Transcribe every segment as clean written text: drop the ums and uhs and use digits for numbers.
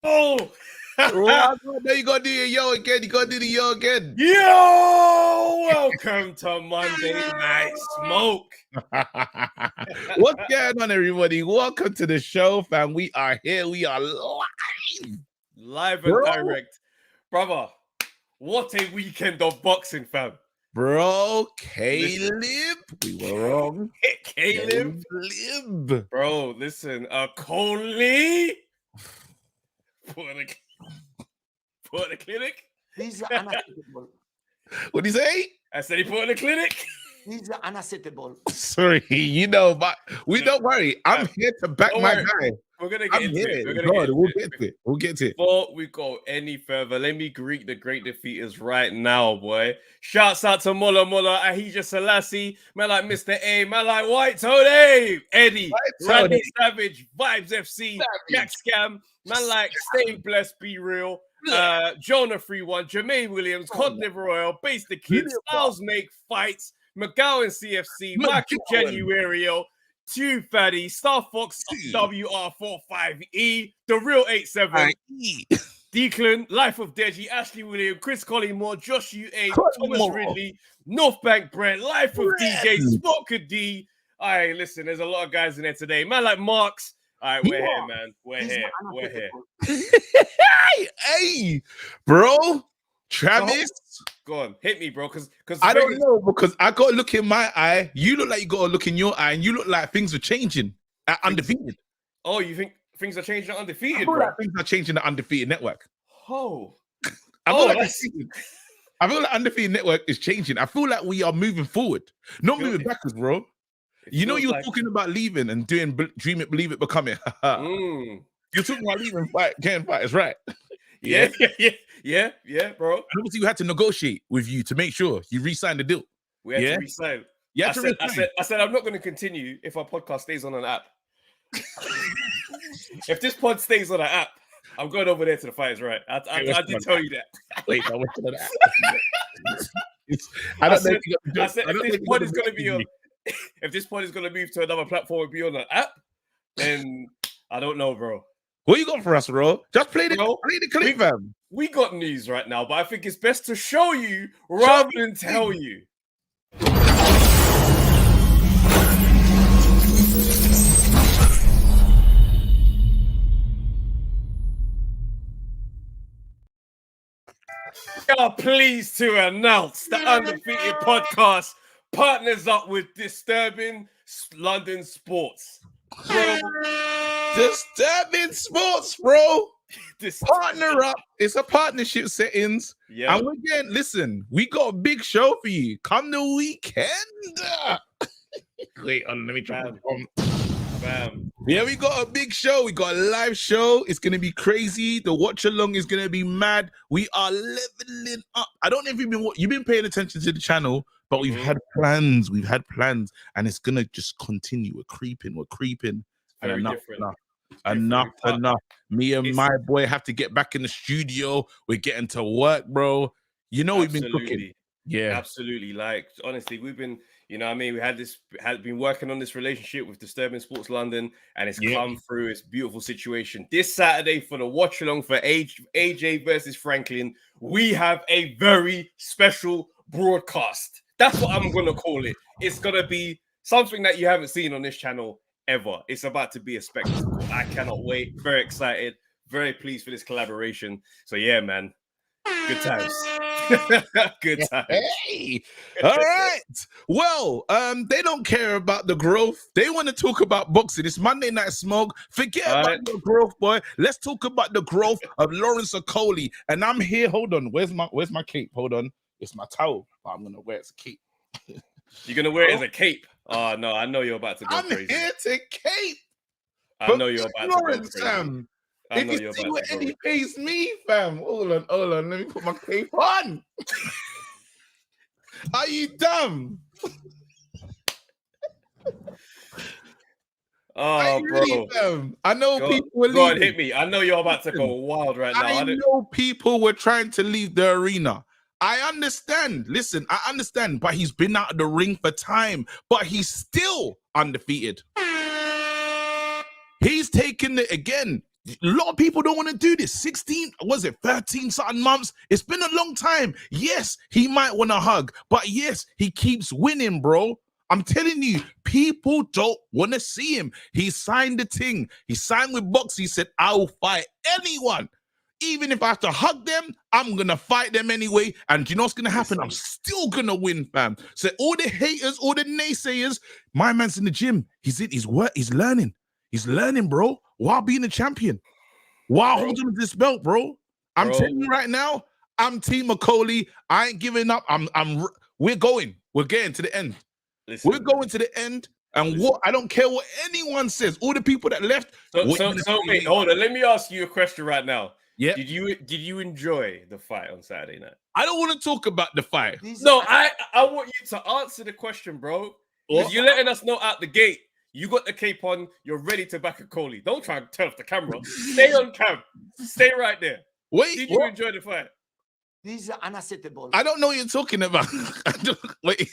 Oh, There you gotta do your yo again. You gotta do the yo again. yo! Welcome to Monday Night Smoke. What's going on, everybody? Welcome to the show, fam. We are here. We are Live and Bro. direct. Brother, what a weekend of boxing, fam. bro. Caleb, we were wrong. Caleb. Bro, listen, Coley. Put in the clinic. These are unacceptable. What do you say? I said he put in the clinic. These are unacceptable. Sorry, but we don't worry. I'm here to back Don't my worry. guy. We're gonna get I'm into here. it. We're gonna God, get we'll into get to it. We'll get to it. Before we go any further, let me greet the great defeaters right now, boy. Shouts out to Mulla Ahija Selassie, man like Mr. A, man like White Toad, Eddie, Randy Savage, Vibes FC, Jack Scam, man like Stay Blessed, Be Real, Jonah 3-1, Jermaine Williams, Cod Liver Oil, Base the Kids, Styles Make Fights, McGowan CFC, Michael Genuario, Two Fatty, Star Fox WR45E, The Real 87, Declan, Life of Deji, Ashley William, Chris Collymore, Josh UA, Thomas Ridley, North Bank Brent, Life of DJ, Smoker D. All right, listen, there's a lot of guys in there today. Man like Marks. All right, we're here, man. We're here. Hey, bro. Travis. Go on, hit me, bro. Because I don't know, because I got to look in my eye. You look like you got to look in your eye, and you look like things are changing at Undefeated. Oh, you think things are changing at Undefeated, I feel bro? like things are changing at Undefeated Network. Oh. I feel like Undefeated Network is changing. I feel like we are moving forward, not moving backwards, bro. You know, you're talking about leaving and doing Dream It, Believe It, Become It. You're talking about leaving, getting fighters, right? Yeah, bro. And obviously, we had to negotiate with you to make sure you re-sign the deal. We had to re-sign. I said, I'm not going to continue if our podcast stays on an app. If this pod stays on an app, I'm going over there to the fighters, right? I did tell you that. Wait, I went to the app. I said, if this pod is going to be on, if this pod is going to move to another platform and be on an app, then I don't know, bro. What you got for us, bro? Just play the clip, fam. We got news right now, but I think it's best to show you rather than tell you. We are pleased to announce the Undefeated Podcast partners up with Disturbing London Sports. Bro. Disturbing Sports, bro. Partner up. It's a partnership settings. Yeah. And we're getting, listen, we got a big show for you. Come the weekend. Wait, let me try. Bam. Yeah, we got a big show. We got a live show. It's going to be crazy. The watch along is going to be mad. We are leveling up. I don't know if you've been paying attention to the channel, but we've had plans. And it's going to just continue. We're creeping. Very Enough. Me and my boy have to get back in the studio. We're getting to work, bro. You know, we've been cooking. Yeah, absolutely. Like, honestly, we've been, you know what I mean? We had been working on this relationship with Disturbing Sports London, and it's come through. It's a beautiful situation. This Saturday for the watch along for AJ versus Franklin, we have a very special broadcast. That's what I'm going to call it. It's going to be something that you haven't seen on this channel ever. It's about to be a spectacle. I cannot wait. Very excited. Very pleased for this collaboration. So yeah, man. Good times. Good times. Hey. All right. Well, they don't care about the growth. They want to talk about boxing. It's Monday Night Smoke. Forget about the growth, boy. Let's talk about the growth of Lawrence Okolie. And I'm here. Hold on. Where's my cape? Hold on. It's my towel, but I'm gonna wear it as a cape. You're gonna wear it as a cape? Oh no, I know you're about to go crazy. I'm here to cape. I know you're about Lawrence, to go crazy. Sam. If you see what Eddie pays me, fam. Hold on. Let me put my cape on. Are you dumb? Oh, bro. I know people were leaving. Go on, hit me. I know you're about to go wild right now. I know people were trying to leave the arena. I understand. Listen, I understand, but he's been out of the ring for time, but he's still undefeated. He's taken it again. A lot of people don't want to do this. 13 something months. It's been a long time. Yes, he might want to hug, but yes, he keeps winning, bro. I'm telling you, people don't want to see him. He signed the thing. He signed with Box. He said, I'll fight anyone. Even if I have to hug them, I'm going to fight them anyway. And you know what's going to happen? I'm still going to win, fam. So all the haters, all the naysayers, my man's in the gym. He's learning. He's learning, bro, while being a champion. While holding this belt, bro. I'm telling you right now, I'm Team McCauley. I ain't giving up. We're going. We're getting to the end. Listen, we're going to the end, and what I don't care what anyone says. All the people that left. So wait, hold on. Let me ask you a question right now. Yeah. Did you enjoy the fight on Saturday night? I don't want to talk about the fight. No, I want you to answer the question, bro. Because you're letting us know out the gate. You got the cape on. You're ready to back a Coley. Don't try and turn off the camera. Stay on cam. Stay right there. Wait. Did you enjoy the fight? These are unacceptable. I don't know what you're talking about. Wait.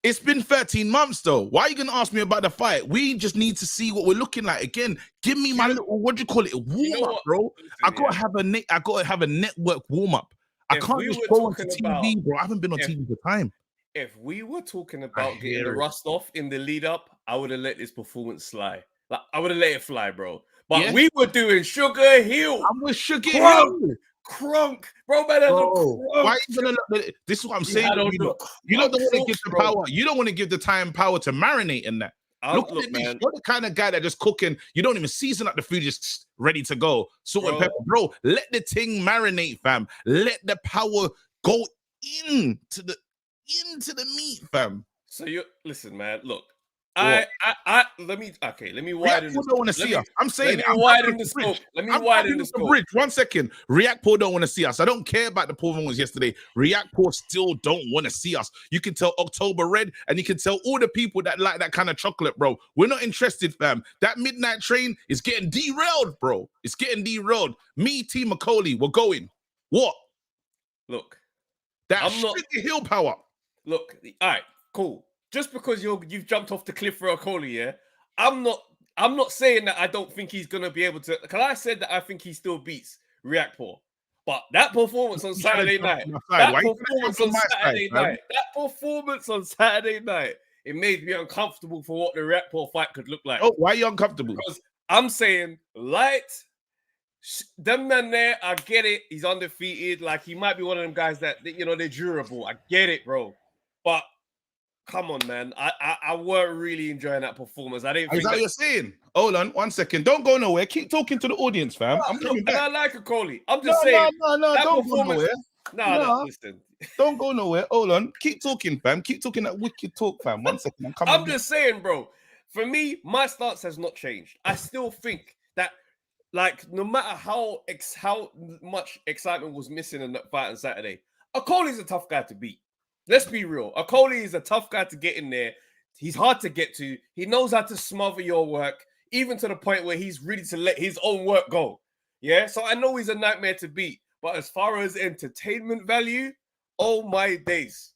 It's been 13 months though. Why are you gonna ask me about the fight? We just need to see what we're looking like. Again, give me my little, what do you call it? Warm up, bro. I gotta have a network warm up. I can't just go on TV, bro. I haven't been on TV for time. If we were talking about getting the rust off in the lead up, I would have let this performance slide. Like I would have let it fly, bro. But we were doing Sugar Hill. I'm with Sugar Hill. Crunk, bro, man. Why are you gonna look? This is what I'm saying. You don't want to give the power. You don't want to give the time power to marinate in that. Look, man. You're the kind of guy that just cooking. You don't even season up the food, just ready to go. Salt and pepper, bro. Let the thing marinate, fam. Let the power go into the meat, fam. So you listen, man. Look. Let me widen. Don't want to see us. I'm saying let me widen the scope. Let me widen the scope. Bridge. 1 second. React Poor don't want to see us. I don't care about the performance yesterday. React Poor still don't want to see us. You can tell October Red, and you can tell all the people that like that kind of chocolate, bro. We're not interested, fam. That midnight train is getting derailed, bro. It's getting derailed. Me, Team McCauley, we're going. What? Look, that Sugar Hill power. Look, all right, cool. Just because you've jumped off the cliff for a Coley, yeah, I'm not saying that I don't think he's gonna be able to. Because I said that I think he still beats React Poor, but that performance on Saturday night, it made me uncomfortable for what the React Poor fight could look like. Oh, why are you uncomfortable? Because I'm saying light. Them men there, I get it. He's undefeated. Like he might be one of them guys that they're durable. I get it, bro. But come on, man. I weren't really enjoying that performance. I didn't think. Is that what you're saying? Hold on 1 second. Don't go nowhere. Keep talking to the audience, fam. I'm coming back. I like a Coley. I'm just saying. No. Don't go nowhere. No, listen. Don't go nowhere. Hold on. Keep talking, fam. Keep talking that wicked talk, fam. 1 second. I'm coming. I'm just saying, bro. For me, my stance has not changed. I still think that, like, no matter how much excitement was missing in that fight on Saturday, Coley's a tough guy to beat. Let's be real. Coley is a tough guy to get in there. He's hard to get to. He knows how to smother your work, even to the point where he's ready to let his own work go. Yeah. So I know he's a nightmare to beat. But as far as entertainment value, oh my days.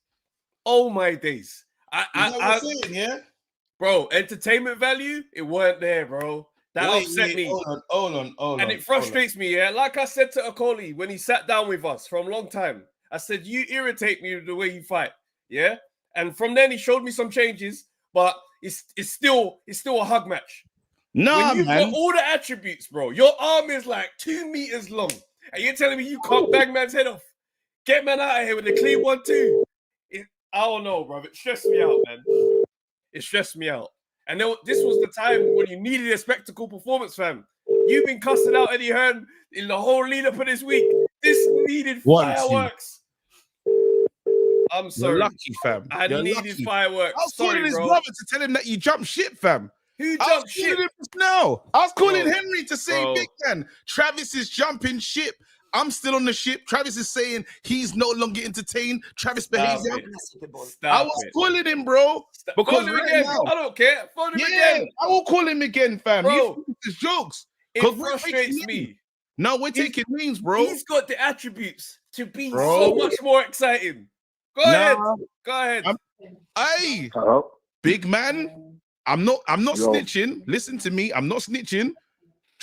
Oh my days. Yeah. Bro, entertainment value, it weren't there, bro. That upset me. Hold on. And it frustrates me, yeah. Like I said to Coley when he sat down with us for a long time. I said, you irritate me with the way you fight. Yeah. And from then he showed me some changes, but it's still a hug match. No, when you've man. got all the attributes, bro. Your arm is like 2 meters long. And you're telling me you can't bang man's head off. Get man out of here with a clean 1-2. I don't know, bro. It stressed me out, man. It stressed me out. And this was the time when you needed a spectacle performance, fam. You've been cussing out Eddie Hearn in the whole lead up of this week. This needed fireworks. I'm sorry. You're lucky, fam. I needed fireworks. I was calling his brother to tell him that you jumped ship, fam. Who jumped ship? No, I was calling Henry to say, big man, Travis is jumping ship. I'm still on the ship. Travis is saying he's no longer entertained. Travis behaves. I was calling him, bro. Because him again. Now, I don't care. Phone him again. I will call him again, fam. Bro, his jokes. It frustrates me. No, we're taking names, bro. He's got the attributes to be so much more exciting. Go ahead. Go ahead. Hey, big man. I'm not snitching. Listen to me. I'm not snitching.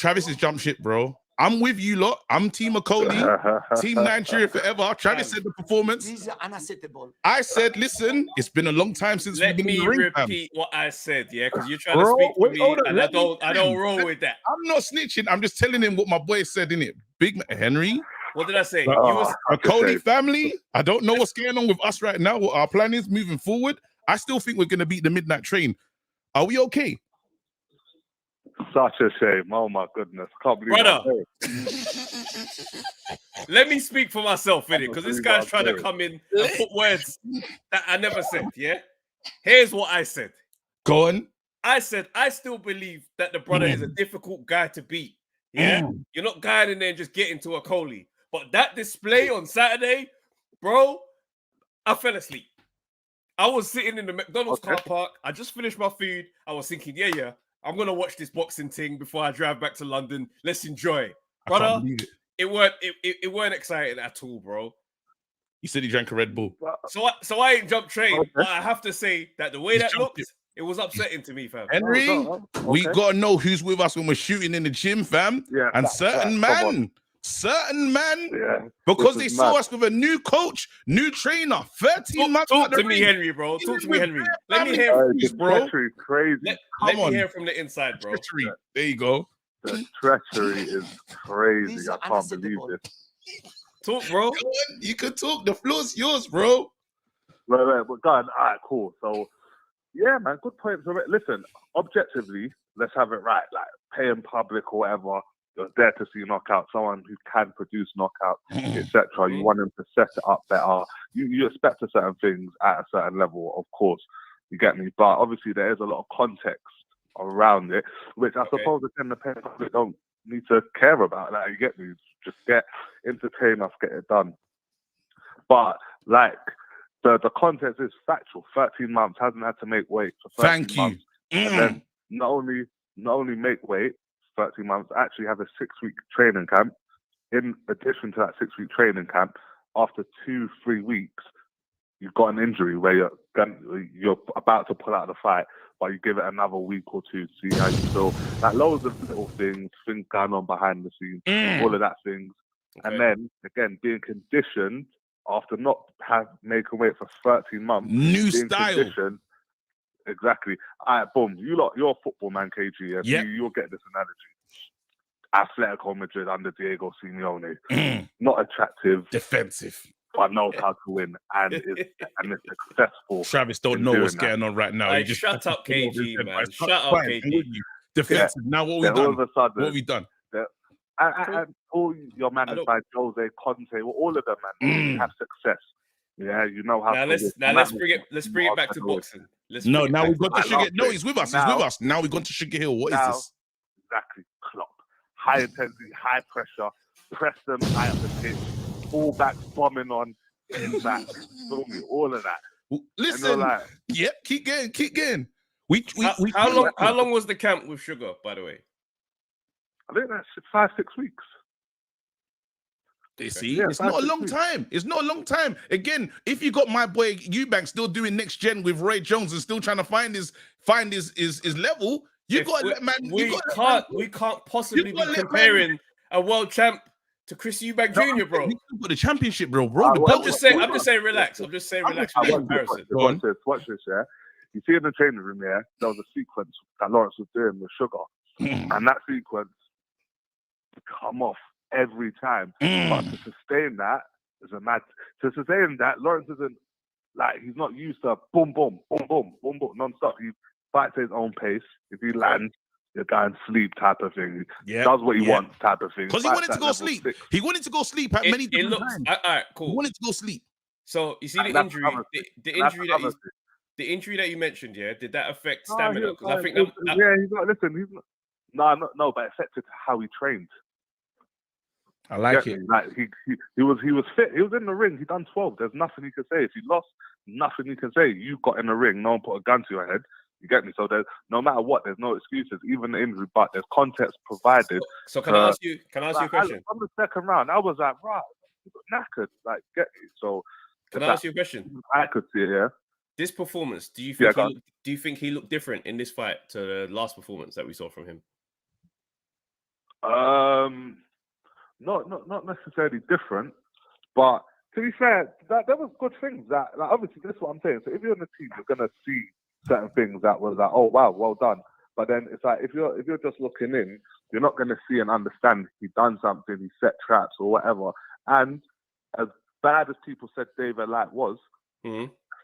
Travis is jump ship, bro. I'm with you lot. I'm Team Okoli, Team Nigeria forever. Travis said the performance. This is unacceptable. I said, listen, it's been a long time since we've been in the ring. Let me repeat what I said, yeah, because you're trying to speak for me, and I don't roll with that. I'm not snitching. I'm just telling him what my boy said in it. Big Henry. What did I say? Okoli family. I don't know what's going on with us right now. What our plan is moving forward. I still think we're gonna beat the Midnight Train. Are we okay? Such a shame. Oh my goodness. Can't believe brother. Let me speak for myself in it, because this guy's trying to come in and put words that I never said. Yeah. Here's what I said. Go on. I said I still believe that the brother is a difficult guy to beat. Yeah. You're not going in there and just getting to Okoli. But that display on Saturday, bro, I fell asleep. I was sitting in the McDonald's car park. I just finished my food. I was thinking, yeah, I'm gonna watch this boxing thing before I drive back to London. Let's enjoy, brother. It weren't exciting at all, bro. You said he drank a Red Bull, so I ain't jumped train. But I have to say that the way that looked, it was upsetting to me, fam. Henry, we gotta know who's with us when we're shooting in the gym, fam. Yeah, and certain man, because they saw us with a new coach, new trainer, 13 months. Talk to me, Henry, bro. Talk to me, Henry. Let me hear from you, bro. Crazy. Let me hear from the inside, bro. There you go. The treachery is crazy. I can't believe this. Talk, bro. You can talk. The floor's yours, bro. Right. But God, all right, cool. So, yeah, man, good point. So, listen, objectively, let's have it right. Like, pay in public or whatever. You're there to see knockout, someone who can produce knockouts, etc. You want him to set it up better. You expect a certain things at a certain level, of course. You get me? But obviously, there is a lot of context around it, which I suppose again the public don't need to care about. Like, you get me? Just entertain us, get it done. But like the context is factual. 13 months, hasn't had to make weight for 13 months. And then not only make weight 13 months, actually have a 6-week training camp. In addition to that 6-week training camp, after 2-3 weeks, you've got an injury where you're about to pull out of the fight, but you give it another week or two to see how you feel. Like loads of little things going on behind the scenes, all of that things. And then, again, being conditioned after not making weight for 13 months. New style. Exactly. All right, boom. You're a football man, KG. Yeah? You'll get this analogy. Atletico Madrid under Diego Simeone. Not attractive. Defensive. But knows how to win and is successful. Travis don't know what's going on right now. Like, just shut up, KG, man. Shut up, KG. Defensive. Now what we done? All of a sudden, what we done? And all your managed by Jose Conte, all of them, man, have success. Yeah, you know how. Let's bring it back to boxing. Now we've got to Sugar. No, he's with us. He's with us. Now we've gone to Sugar Hill. What is this? Exactly. Klopp. High intensity, high pressure. Press them high up the pitch. Full back bombing on, in back. All of that. Listen. Yep. Keep getting. How long was the camp with Sugar, by the way? I think that's 5-6 weeks. You see, it's not a long time. It's not a long time. Again, if you got my boy Eubank still doing next gen with Roy Jones and still trying to find his level, we can't possibly be comparing a world champ to Chris Eubank Jr., bro. For the championship, bro. I'm just saying, relax. I'm just saying, relax. Watch this, yeah. You see in the training room, yeah, there was a sequence that Lawrence was doing with Sugar, and that sequence come off every time. But to sustain that is a mad. To sustain that, Lawrence isn't like, he's not used to boom, boom, boom, boom, boom, boom, non-stop. He fights at his own pace. If he lands, you're going sleep type of thing. Does what he wants type of thing. Because he wanted to go sleep. He wanted to go sleep at many different times. All right, cool. He wanted to go sleep. So you see the injury, the injury that you mentioned, yeah, did that affect stamina? Because I think he's not. Listen, he's not. No, but it affected how he trained. I like it. Like he was fit. He was in the ring. He done 12. There's nothing he can say. If he lost, nothing he can say. You got in the ring. No one put a gun to your head. You get me? So there's no matter what. There's no excuses. Even the injury, but there's context provided. So can I ask you? Can I ask you a question? On the second round, I was like, right, knackered. Like, get me? So can I ask you a question? I could see it. Yeah. This performance, do you think he looked different in this fight to the last performance that we saw from him? Not necessarily different, but to be fair, that there was good things. That like, obviously, this is what I'm saying. So if you're on the team, you're gonna see certain things that was like, oh wow, well done. But then it's like if you're just looking in, you're not gonna see and understand he done something, he set traps or whatever. And as bad as people said David Light was,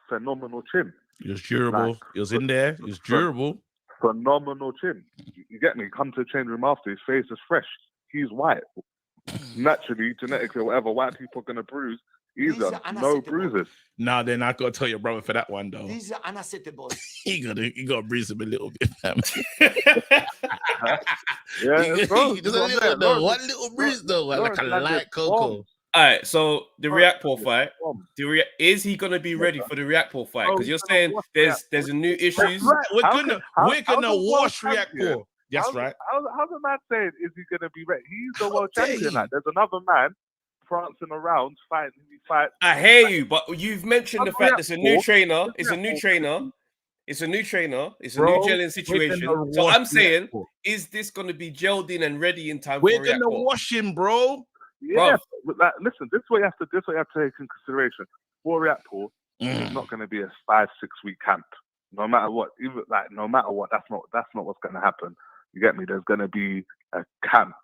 phenomenal chin. He was durable. Like, he was in there. He was durable. Phenomenal chin. You get me? Come to the change room after, his face is fresh. He's white. Naturally, genetically, or whatever, white people are gonna bruise. Either no bruises. Nah, then I gotta tell your brother for that one though. These are unacceptable. he gotta bruise him a little bit, fam. Yeah, bro. Just a little though. One little bruise though, like a light cocoa. All right, so the Riakporhe fight, is he gonna be ready for the Riakporhe fight? Because you're saying there's a new issues. Right. We're gonna wash Riakporhe. That's right. How's a man saying is he gonna be ready? He's the world champion. Like, there's another man prancing around fighting. I hear you, but you've mentioned the fact there's a new trainer. It's a new trainer. It's a new trainer. It's a new gelling situation. So I'm saying, is this going to be gelled in and ready in time? We're gonna wash him, bro. Yeah, but like, listen. This is what you have to take in consideration. For Riakporhe, it's not going to be a 5-6 week camp. No matter what, no matter what, that's not what's going to happen. You get me? There's going to be a camp.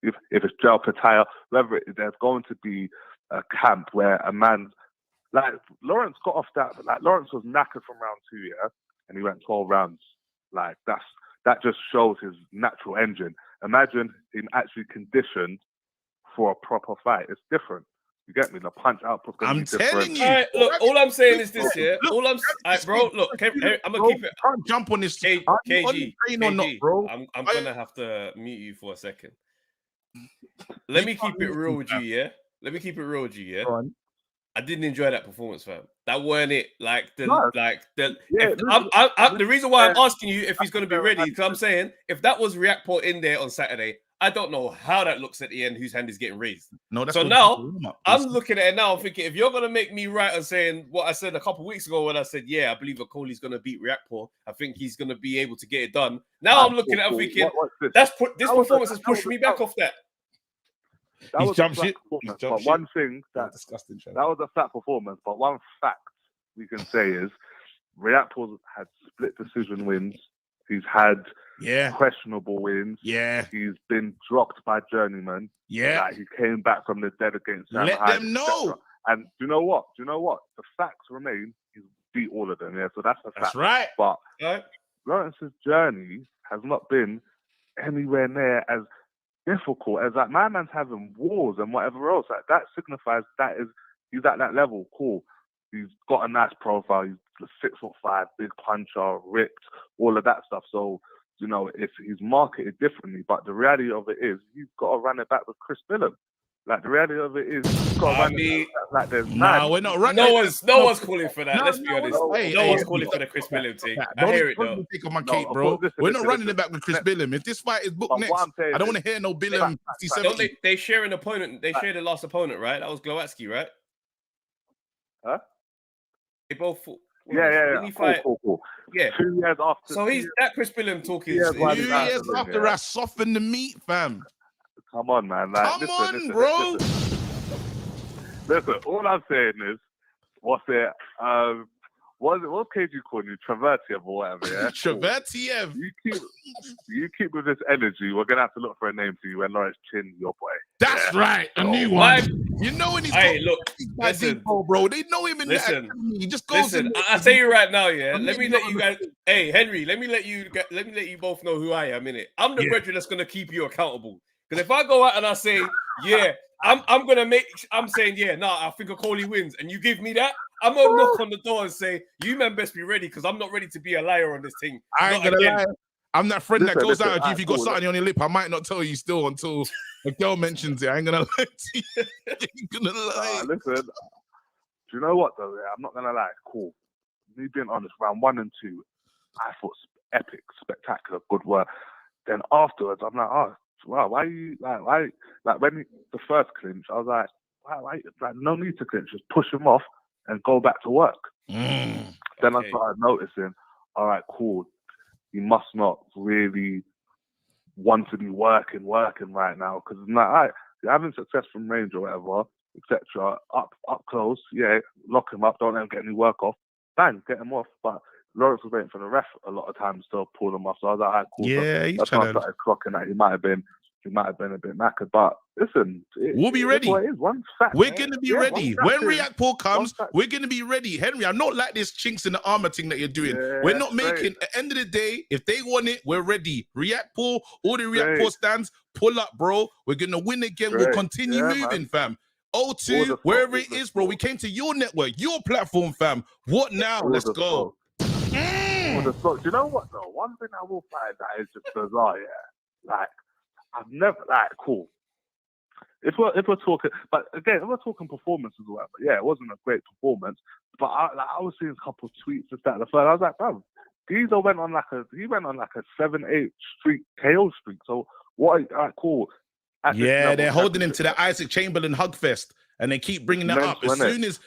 If it's Gel Pataya, whether there's going to be a camp where a man like Lawrence got off that. Like Lawrence was knackered from round 2, yeah, and he went 12 rounds. Like that just shows his natural engine. Imagine him actually conditioned for a proper fight. It's different. You get me? The punch output's going to be different. Telling you. All right, look, all I'm saying is this here. All bro, look, I'm gonna keep it. Can't jump on this. KG, or not, bro? I'm gonna have to mute you for a second. Let me keep it real with you, yeah. Let me keep it real with you, yeah. I didn't enjoy that performance, fam. That weren't it. The reason why I'm asking you if he's going to be ready, because I'm saying if that was Riakporhe in there on Saturday, I don't know how that looks at the end. Whose hand is getting raised? No, that's so now I'm looking at it now. I'm thinking if you're going to make me right on saying what I said a couple of weeks ago when I said, yeah, I believe Okoli's going to beat Riakporhe. I think he's going to be able to get it done. Now I'm looking at it, I'm thinking this performance has pushed me back off that. That was a flat performance, but one thing that was a flat performance, but one fact we can say is Riakporhe had split decision wins. He's had questionable wins. Yeah, he's been dropped by journeyman. Yeah, like he came back from the dead against Sam Let Hyde, them know. And do you know what? The facts remain. He's beat all of them. Yeah, so that's a fact. That's right. But Lawrence's journey has not been anywhere near as difficult as that. My man's having wars and whatever else. Like that signifies he's at that level. Cool. He's got a nice profile. He's 6'5", big puncher, ripped, all of that stuff. So if he's marketed differently, but the reality of it is you've got to run it back with Chris Billum. Like the reality of it is you've got to run it back. Like there's we're not running. No one's calling for that. Let's be honest. No one's calling for the Chris Billum thing. I hear it though. Take on my cake, bro. We're not running it back with Chris Billum. If this fight is booked next, I don't want to hear no Billum 57. They share an opponent. They share the last opponent, right? That was Glowacki, right? Huh? They both fought. Yeah. Cool. Yeah. 2 years after. So he's that Chris Billum talk is 2 years after I softened the meat, fam. Come on, man. Like, listen, bro. Listen, all I'm saying is, what's KG calling you? Travertiev or whatever, yeah? Travertiev. You keep with this energy, we're going to have to look for a name for you when Lawrence Chin, your boy. That's right, a new one. You know when he's listen, bro. They know him in that. He just goes in. I'll tell you right now, yeah. Let me let you guys. Hey, Henry, let me let you both know who I am, innit? I'm the brethren that's going to keep you accountable. Because if I go out and I say, I'm saying, I think Okoli wins, and you give me that, I'm gonna knock on the door and say, you men best be ready, because I'm not ready to be a liar on this thing. I ain't gonna lie. I'm that friend that goes out with you if you got something on your lip. I might not tell you still until a girl mentions it. I ain't gonna lie to you. I ain't gonna lie. Listen, do you know what though? I'm not gonna lie. Cool. Me being honest, round 1 and 2, I thought epic, spectacular, good work. Then afterwards, I'm like, wow, why you why when the first clinch, I was like, why no need to clinch, just push him off and go back to work. Then I started noticing, all right, cool, he must not really want to be working right now because like, all right, you're having success from range or whatever, etc. Up close, yeah, lock him up, don't let him get any work off, bang, get him off. But Lawrence was waiting for the ref a lot of times to pull them off. So I was like, all right, cool. Yeah, so he's that's when I trying to. started clocking that he might have been a bit knackered. But listen, We'll be ready. One fact, We're going to be ready. When Riakporhe comes, fact. we're going to be ready. Henry, I'm not like this chinks in the armor thing that you're doing. Yeah, we're not making, right. at the end of the day, if they want it, we're ready. Riakporhe, all the Right. Riakporhe stands, pull up, bro. We're going to win again. We'll Right. continue Yeah, moving, man. fam. All O2, the wherever fuck, it is, bro. We came to your network, your platform, fam. What now? All Let's the go. All the smoke. Do you know what though? One thing I will find that is just bizarre, yeah. Like I've never cool. If we're talking, but again, if we're talking performances or whatever, yeah, it wasn't a great performance. But I was seeing a couple of tweets and that. The first, I was like, bro, Geezer went on like a 7-8 streak KO streak. So what? All right, cool. At this Yeah, level, they're holding him to the Isaac Chamberlain hug fest, and they keep bringing that up. As soon as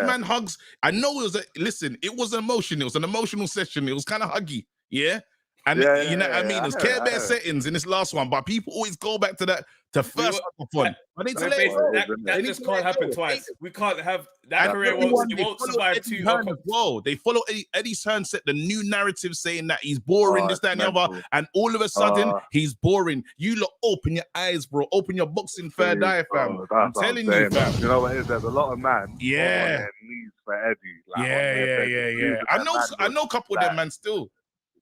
man hugs, I know it was it was emotion. It was an emotional session. It was kind of huggy, yeah. And you know what I mean? It was Care Bear settings in this last one, but people always go back to that first one. That just can't happen twice. We can't have that career won't survive two. Whoa, they follow Eddie Hearn set the new narrative saying that he's boring, this, that, and the other, and all of a sudden he's boring. You lot open your eyes, bro. Open your boxing third eye, fam. I'm telling you, fam. You know what it is? There's a lot of man. Yeah. On their knees for Eddie. Like, Yeah. I know a couple of them, man, still.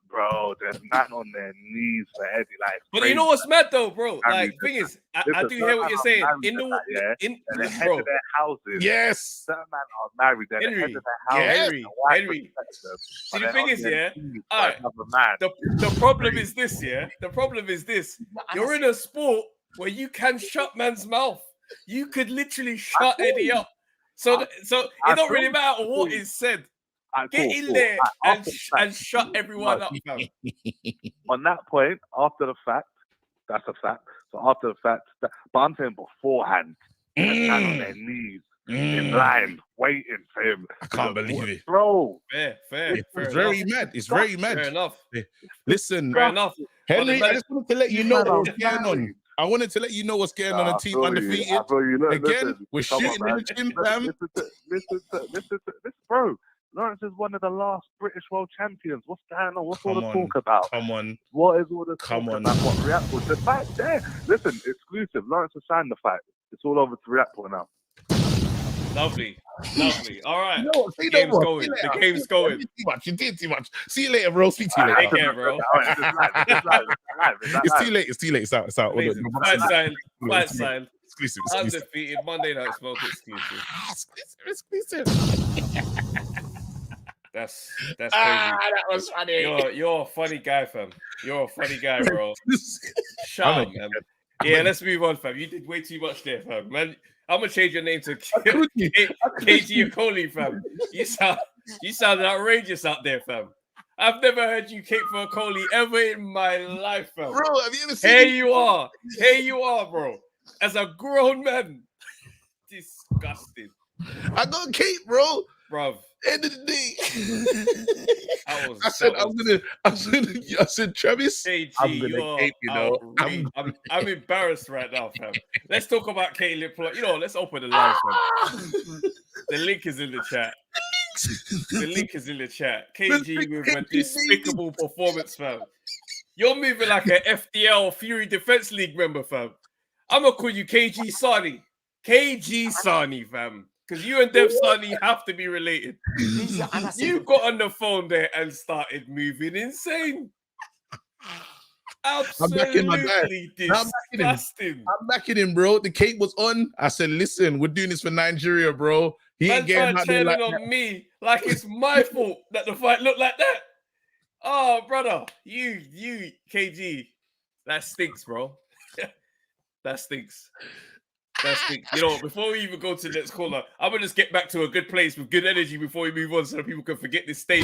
Bro, there's man on their knees for Eddie. Like, but you know what's mad though, bro? Like, thing is, I do hear what you're saying. In the head of their houses. Yes. Certain men are married. They're the head of their houses. Henry. See, the thing is, all right. The problem is this, The problem is this. You're in a sport where you can shut man's mouth. You could literally shut Eddie up. So it don't really matter what is said. Get in there and shut everyone up, fam. On that point, after the fact, that's a fact. So after the fact, but I'm saying beforehand, they're on their knees, in line, waiting for him. I can't believe it. Bro. Fair. It's very mad. It's very mad. Fair enough. Listen, fair enough. Henry, I just wanted to let you know what's going on. I wanted to let you know what's going on a team undefeated. Again, we're shooting in the gym, fam. Listen, bro. Lawrence is one of the last British world champions. What's going on? What's all the talk about? Come on. What is all the talk about? What Riakporhe? The fight there. Listen, exclusive. Lawrence has signed the fight. It's all over to Riakporhe now. Lovely. All right. The game's going. You did too much. See you later, bro. Speak to you later. Take care, bro. It's too late. It's out. Fight signed. Exclusive. Undefeated Monday Night Smoke exclusive. That's crazy. That was funny. You're a funny guy, fam. You're a funny guy, bro. Shut up, man. Yeah, let's move on, fam. You did way too much there, fam. Man, I'm gonna change your name to KG Okoli, fam. You sound outrageous out there, fam. I've never heard you cape for Okoli ever in my life, fam. Bro, have you ever seen? Here you are, bro. As a grown man. Disgusting. I got cape, bro. Bruv. End of the day. I said, Travis, KG, I'm gonna cape, you know. I'm embarrassed right now, fam. Let's talk about Caleb. Let's open the line, fam. The link is in the chat. KG with a despicable performance, fam. You're moving like an FDL Fury Defense League member, fam. I'm gonna call you KG Sani. KG Sani, fam. Because you and Dev Sani have to be related. You got on the phone there and started moving insane. Absolutely disgusting. I'm backing him, bro. The cape was on. I said, listen, we're doing this for Nigeria, bro. He ain't getting out there like that. On me like it's my fault that the fight looked like that. Oh, brother, you KG, that stinks, bro. That stinks. You know, before we even go to the next caller, I'm gonna just get back to a good place with good energy before we move on, so that people can forget this stage.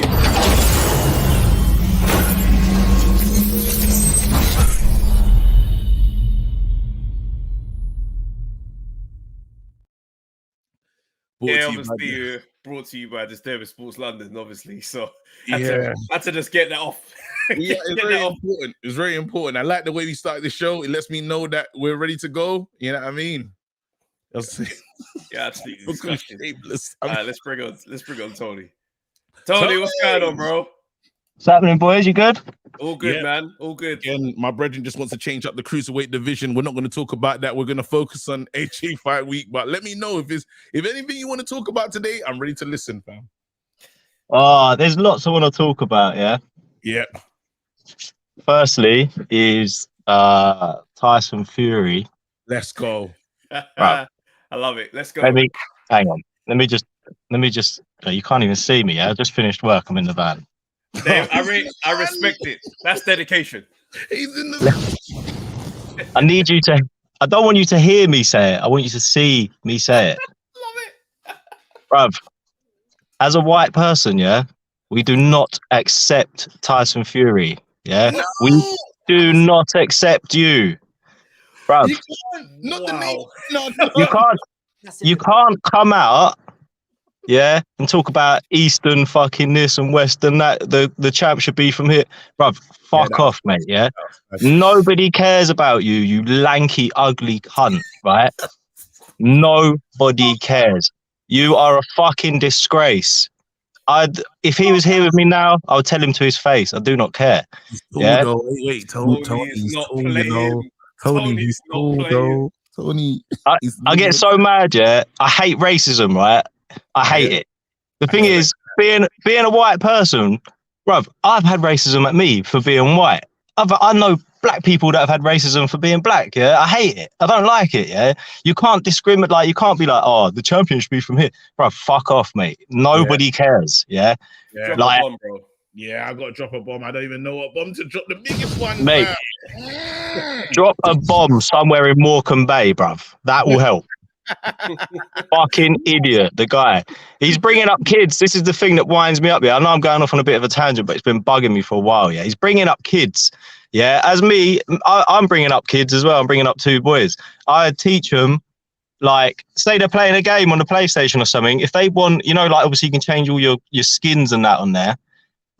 Yeah, obviously, brought to you by Disturbing Sports London, obviously. So had to just get that off. Yeah, it's very important. It's very important. I like the way we started the show. It lets me know that we're ready to go. You know what I mean? Yeah, absolutely disgusting. Shameless. All right, let's bring on Tony. Tony, what's going on, bro? What's happening, boys? You good? All good, man. All good. Again, my brethren just wants to change up the cruiserweight division. We're not going to talk about that. We're going to focus on AJ Fight Week. But let me know if anything you want to talk about today. I'm ready to listen, fam. Oh, there's lots I want to talk about. Yeah. Yeah. Firstly, is Tyson Fury. Let's go. Right. I love it. Let's go. Hang on. Let me just. You can't even see me. Yeah, I just finished work. I'm in the van. Damn, I respect it. That's dedication. He's in the. I need you to. I don't want you to hear me say it. I want you to see me say it. Love it, bruv. As a white person, yeah, we do not accept Tyson Fury. Yeah, No! We do not accept you, bruv. You can't. Not Wow. the name. No. You can't come out, yeah, and talk about Eastern fucking this and Western that. The champ should be from here, bruv. Fuck off, mate. Yeah, nobody cares about you, you lanky, ugly cunt, right? Nobody cares. You are a fucking disgrace. If he was here with me now, I would tell him to his face. I do not care. Yeah. Wait, Tony's not playing. Tony, he's cool, though. Tony, I get so mad, yeah. I hate racism, right? I hate it. The thing is, being a white person, bruv, I've had racism at me for being white. I know black people that have had racism for being black, yeah? I hate it. I don't like it, yeah? You can't discriminate, like, you can't be like, oh, the champion should be from here. Bruv, fuck off, mate. Nobody cares, yeah? Drop Like, a bomb, bro. Yeah, I got to drop a bomb. I don't even know what bomb to drop. The biggest one, mate. Drop a bomb somewhere in Morecambe Bay, bruv. That will help. Fucking idiot, the guy. He's bringing up kids. This is the thing that winds me up. Yeah, I know I'm going off on a bit of a tangent, but it's been bugging me for a while. Yeah, he's bringing up kids. Yeah, as me, I'm bringing up kids as well. I'm bringing up two boys. I teach them, like, say they're playing a game on the PlayStation or something. If they want, you know, like, obviously you can change all your skins and that on there.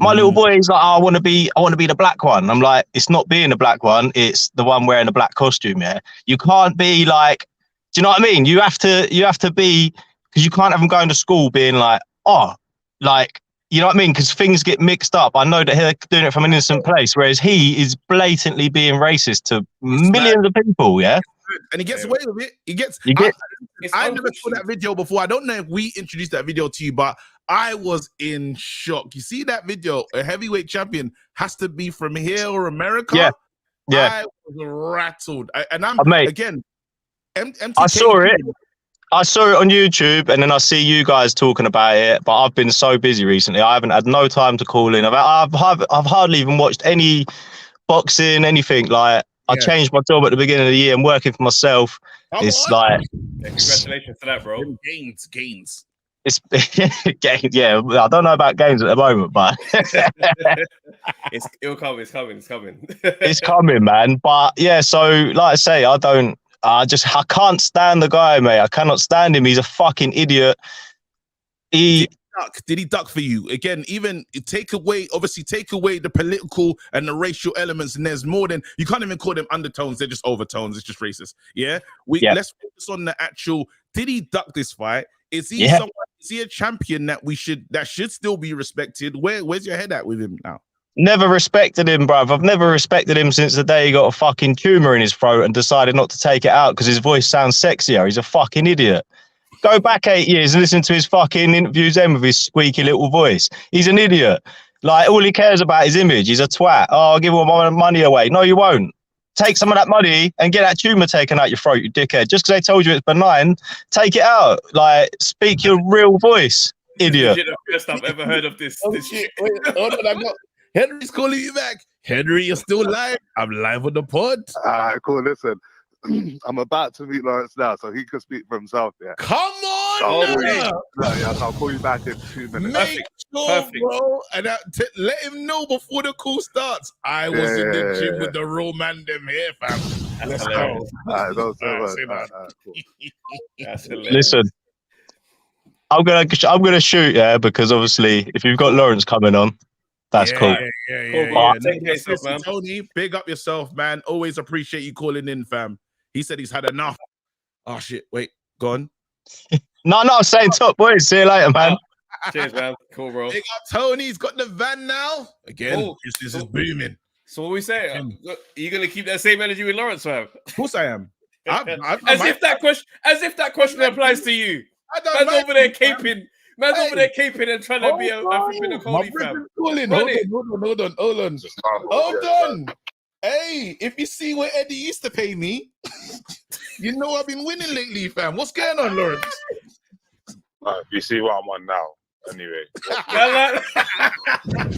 My little boy is like, oh, I want to be the black one. I'm like, it's not being the black one. It's the one wearing the black costume. Yeah, you can't be like, do you know what I mean? You have to be, because you can't have them going to school being like, oh, like, you know what I mean? Because things get mixed up. I know that they're doing it from an innocent place, whereas he is blatantly being racist to millions of people. Yeah, and he gets away with it. I never saw that video before. I don't know if we introduced that video to you, but I was in shock. You see that video? A heavyweight champion has to be from here or America. Yeah. I was rattled. Again. I saw it. I saw it on YouTube, and then I see you guys talking about it. But I've been so busy recently. I haven't had no time to call in. I've hardly even watched any boxing, anything. Like, I changed my job at the beginning of the year. I'm working for myself. It's like, congratulations to that, bro. Gains. It's yeah. I don't know about games at the moment, but it'll come. It's coming. It's coming, man. But yeah, so like I say, I can't stand the guy, mate. I cannot stand him. He's a fucking idiot. Did he duck for you? Again, even take away the political and the racial elements, and there's more than, you can't even call them undertones, they're just overtones, it's just racist. Yeah? Let's focus on the actual, did he duck this fight? Is he a champion that should still be respected? Where's your head at with him now? Never respected him, bruv. I've never respected him since the day he got a fucking tumor in his throat and decided not to take it out because his voice sounds sexier. He's a fucking idiot. Go back 8 years and listen to his fucking interviews then with his squeaky little voice. He's an idiot. Like, all he cares about is image. He's a twat. Oh, I'll give all my money away. No, you won't. Take some of that money and get that tumor taken out your throat, you dickhead. Just because they told you it's benign, take it out. Like, speak your real voice, idiot. This is the first I've ever heard of this. Wait, hold on, Henry's calling you back. Henry, you're still live. I'm live on the pod. All right, cool. Listen, I'm about to meet Lawrence now, so he can speak for himself. Yeah. Come on. I'll call you back in 2 minutes. Make sure, bro. And let him know before the call starts. I was in the gym with the raw man them here, fam. Let's go. All right, That's hilarious. Listen, I'm gonna shoot, yeah, because obviously if you've got Lawrence coming on, that's cool. Yeah. Take yourself, man. Tony, big up yourself, man. Always appreciate you calling in, fam. He said he's had enough. Oh shit! Wait, go on. No, I'm saying top boys. See you later, man. Cheers, man. Cool, bro. Big up Tony's got the van now. Again, Cool. this is booming. So what we say? Are you gonna keep that same energy with Lawrence, fam? Of course I am. As if that question applies to you. Man's over there caping. Man's over there caping and trying to be a flipping Coley fam. Hold on. Hey, if you see what Eddie used to pay me, you know I've been winning lately, fam. What's going on, Lawrence? You see what I'm on now. Anyway.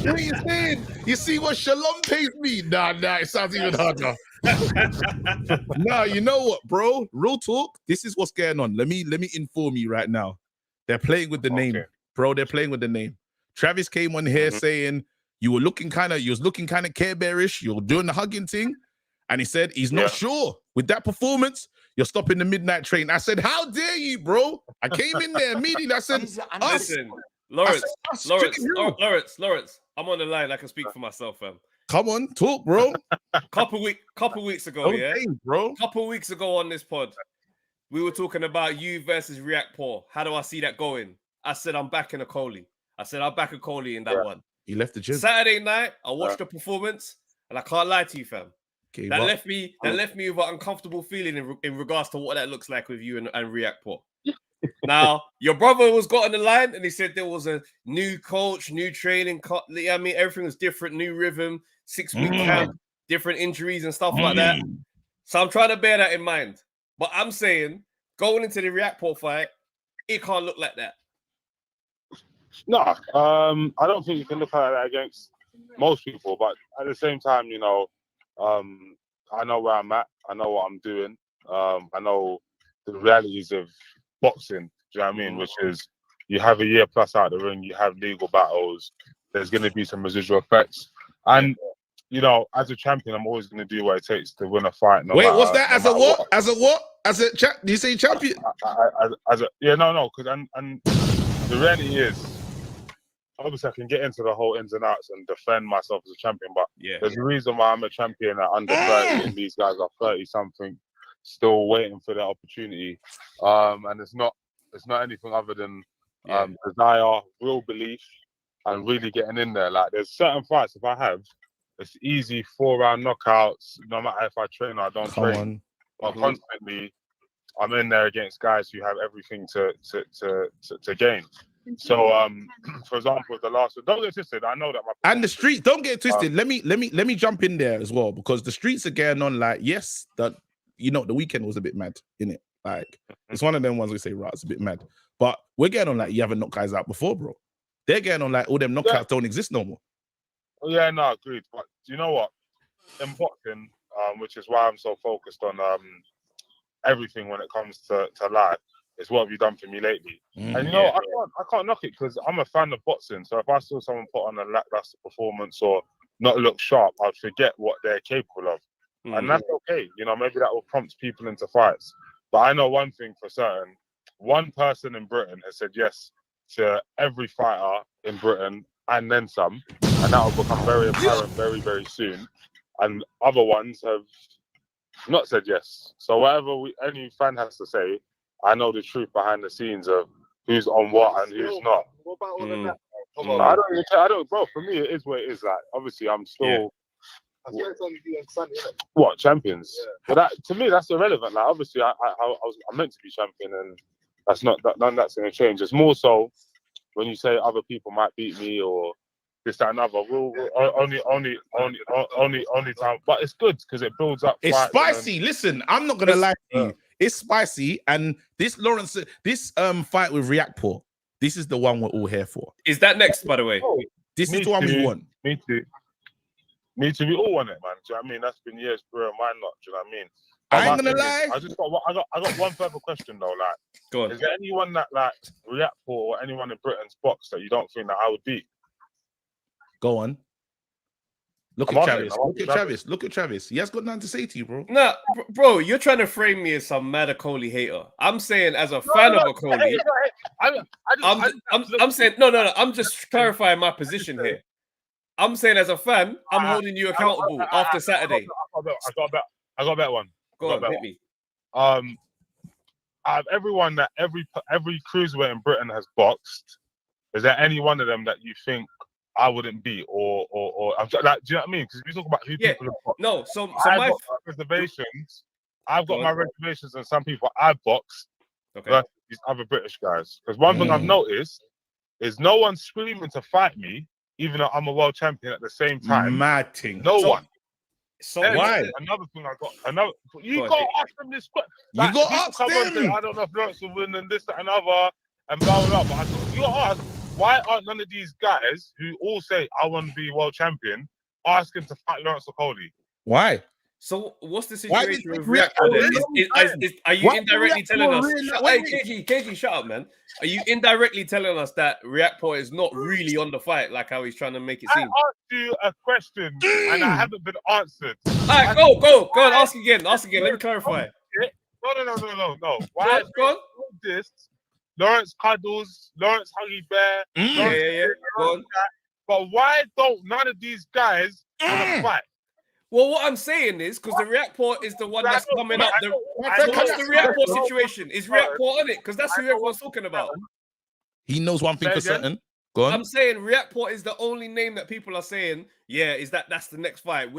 What are you saying? You see what Shalom pays me? Nah, it sounds even harder. Nah, you know what, bro? Real talk. This is what's going on. Let me inform you right now. They're playing with the name, bro. They're playing with the name. Travis came on here saying you was looking kind of Care Bearish. You're doing the hugging thing, and he said he's not sure with that performance. You're stopping the midnight train. I said, how dare you, bro? I came in there immediately. I said, listen, Lawrence. I'm on the line. I can speak for myself, fam. Come on, talk, bro. Couple weeks ago, bro. Couple weeks ago on this pod, we were talking about you versus React Paul. How do I see that going? I said I'm backing a Coley. I said I'm backing Coley in that one. He left the gym. Saturday night, I watched the performance, and I can't lie to you, fam. That left me with an uncomfortable feeling in regards to what that looks like with you and React Paul. Now, your brother was got on the line and he said there was a new coach, new training. I mean, everything was different, new rhythm, 6-week camp, different injuries and stuff like that. So I'm trying to bear that in mind. But I'm saying, going into the React Paul fight, it can't look like that. No, I don't think you can look at that against most people. But at the same time, you know, I know where I'm at. I know what I'm doing. I know the realities of boxing. Do you know what I mean? Which is you have a year plus out the ring. You have legal battles. There's going to be some residual effects. And, you know, as a champion, I'm always going to do what it takes to win a fight. Wait, what's that? As a what? As a what? As a do you say champion? Because and the reality is, obviously, I can get into the whole ins and outs and defend myself as a champion, but there's a reason why I'm a champion at under 30 and these guys are 30-something, still waiting for their opportunity. And it's not anything other than desire, real belief, and really getting in there. Like, there's certain fights, if I have, it's easy 4-round knockouts, no matter if I train or I don't train. But constantly, I'm in there against guys who have everything to gain. So, for example, the last one, don't get twisted. I know that and the streets, don't get twisted. Let me jump in there as well, because the streets are getting on. Like, yes, that, you know, the weekend was a bit mad, innit? Like, it's one of them ones we say, right, it's a bit mad, but we're getting on like you haven't knocked guys out before, bro. They're getting on like all them knockouts don't exist no more. Yeah, no, agreed. But you know what? In boxing, which is why I'm so focused on everything when it comes to life. It's what have you done for me lately? And you know, I can't knock it because I'm a fan of boxing. So if I saw someone put on a lackluster performance or not look sharp, I'd forget what they're capable of. And that's okay. You know, maybe that will prompt people into fights. But I know one thing for certain. One person in Britain has said yes to every fighter in Britain and then some. And that will become very apparent very, very soon. And other ones have not said yes. So whatever any fan has to say, I know the truth behind the scenes of who's on what and who's not. What about all of that? I don't even care. Bro, for me, it is what it is. Like, obviously, I'm still... What, champions? Yeah. But that, to me, that's irrelevant. Like, obviously, I'm meant to be champion, and that's not none that's going to change. It's more so when you say other people might beat me or this, that, and other. We'll only time. But it's good because it builds up. It's spicy. Listen, I'm not going to lie to you. It's spicy, and this Lawrence, this fight with React Paul, this is the one we're all here for. Is that next, by the way? This is the one we want. Me too. We all want it, man. Do you know what I mean? That's been years, bro. Mine not. Do you know what I mean? I ain't gonna lie. I got one further question though. Like, go on. Is there anyone that like React Paul or anyone in Britain's box that you don't think that I would beat? Go on. Look at Travis. Look at Travis. Look at Travis. He has got nothing to say to you, bro. Nah, bro, you're trying to frame me as some mad Okoli hater. I'm saying as a fan of Okoli, I'm saying no. I'm just clarifying my position here. I'm saying as a fan, I'm holding you accountable after Saturday. I got a better one. Go on, hit me. Out of everyone that every cruiserweight in Britain has boxed, is there any one of them that you think I wouldn't beat, or like, do you know what I mean? Because we talk about who people have boxed. No, so I've my got reservations. I've got my reservations on some people I've boxed versus these other British guys. Because one thing I've noticed is no one's screaming to fight me, even though I'm a world champion at the same time. Mad thing. No one. So why? Another thing I got. You can't ask them this question. You got to ask them. I don't know if Lawrence will win and this, that, and other, and blah, blah, blah. But you got to ask, why aren't none of these guys who all say, I want to be world champion, asking to fight Lawrence Okoli? Why? So what's the situation with Reactport? Are you indirectly telling us? Hey, KG, shut up, man. Are you indirectly telling us that Reactport is not really on the fight, like how he's trying to make it seem? I asked you a question and I haven't been answered. All right, go on. Ask again. Let me clarify. No. Why go on. This? Lawrence Cuddles, Lawrence Huggy Bear. Yeah. Go on. But why don't none of these guys want to fight? Well, what I'm saying is because the Reactport is the one that's coming up. What's the Reactport situation? Is Reactport on it? Because that's who everyone's talking about. He knows one thing for certain. Go on. I'm saying Reactport is the only name that people are saying. Yeah, that's the next fight.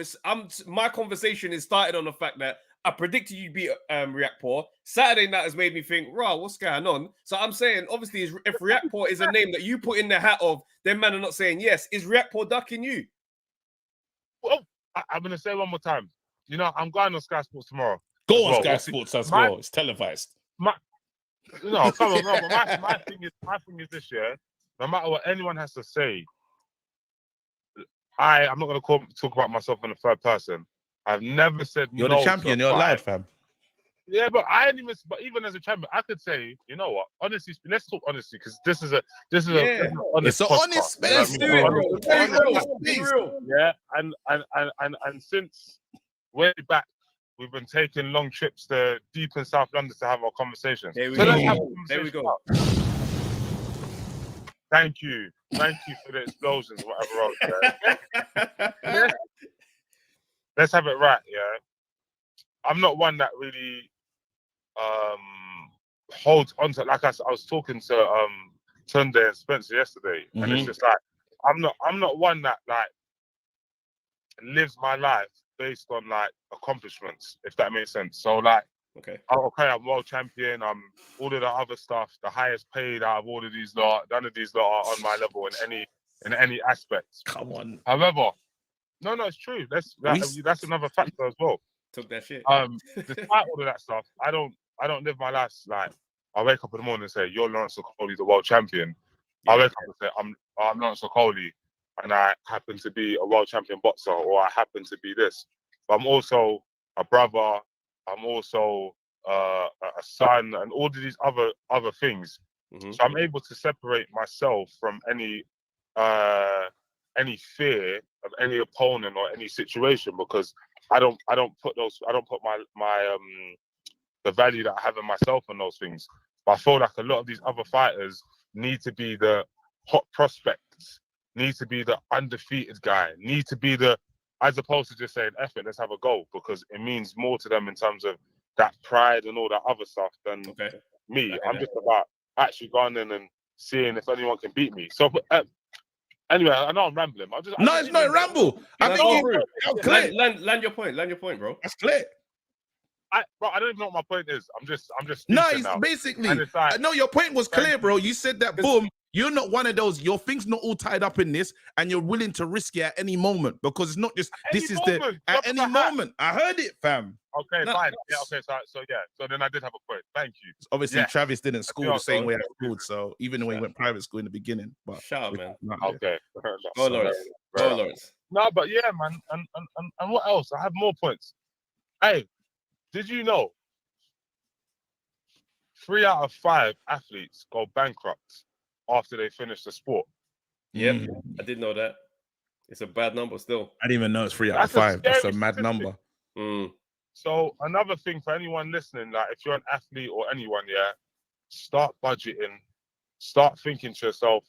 My conversation is started on the fact that I predicted you'd beat Reactport. Saturday night has made me think, raw, what's going on? So I'm saying, obviously, if Reactport is a name that you put in the hat of, them men are not saying yes. Is Reactport ducking you? Well, I'm going to say one more time. You know, I'm going on Sky Sports tomorrow. Go on Sky Sports as well. It's televised. Come on. But my thing is this year. No matter what anyone has to say, I'm not going to talk about myself in the third person. I've never said you're no the champion. You're allowed, fam. Yeah, but I ain't even. But even as a champion, I could say, you know what? Honestly, let's talk honestly, because this is a honest it's an honest space. Be real. Yeah, and since way back, we've been taking long trips to deep in South London to have our conversations. There we go. Thank you for the explosions, whatever else. Let's have it right, yeah. I'm not one that really holds onto, like I was talking to Tunde and Spencer yesterday, and it's just like I'm not one that like lives my life based on like accomplishments, if that makes sense. So like, I'm world champion. I'm all of the other stuff, the highest paid out of all of these lot. None of these lot are on my level in any aspect. Come on. However, no, it's true. That's another factor as well. Took that shit. Despite all of that stuff, I don't live my life like I wake up in the morning and say, "You're Lawrence Okoli, the world champion." I wake up and say, "I'm Lawrence Okoli, and I happen to be a world champion boxer, or I happen to be this." But I'm also a brother. I'm also a son, and all of these other things. So I'm able to separate myself from any fear of any opponent or any situation, because I don't put my the value that I have in myself on those things. But I feel like a lot of these other fighters need to be the hot prospects, need to be the undefeated guy, need to be as opposed to just saying, F it, let's have a go, because it means more to them in terms of that pride and all that other stuff than me. I'm just about actually going in and seeing if anyone can beat me. So anyway, I know I'm rambling. It's not a ramble. Land your point, bro. That's clear. I don't even know what my point is. I'm just no, it's basically. I know your point was clear, bro. You said that. Boom. You're not one of those. Your thing's not all tied up in this, and you're willing to risk it at any moment, because it's not just at any moment. I heard it, fam. Okay, fine. Yeah, okay. So yeah. So then I did have a point. Thank you. Obviously, Travis didn't school the same way I schooled, so even though he went private school in the beginning, but shut up, man. Okay. Go Lawrence. No, but yeah, man. And what else? I have more points. Hey, did you know 3 out of 5 athletes go bankrupt after they finish the sport? Yep, I did know that. It's a bad number still. I didn't even know it's 3 out of That's a 5. That's a scary mad statistic. number. Mm. So another thing for anyone listening, like if you're an athlete or anyone, yeah, start budgeting, start thinking to yourself,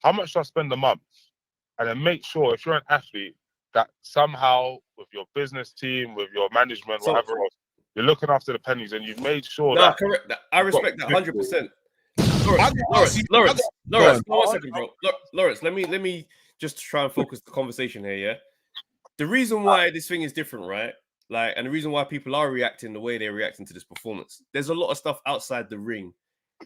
how much do I spend a month? And then make sure if you're an athlete that somehow with your business team, with your management, So- whatever else, you're looking after the pennies and you've made sure No, that correct. I respect that 100%. I Lawrence, got- one second, bro. Lawrence, let me just try and focus the conversation here, yeah? The reason why this thing is different, right? Like, and the reason why people are reacting the way they're reacting to this performance, there's a lot of stuff outside the ring.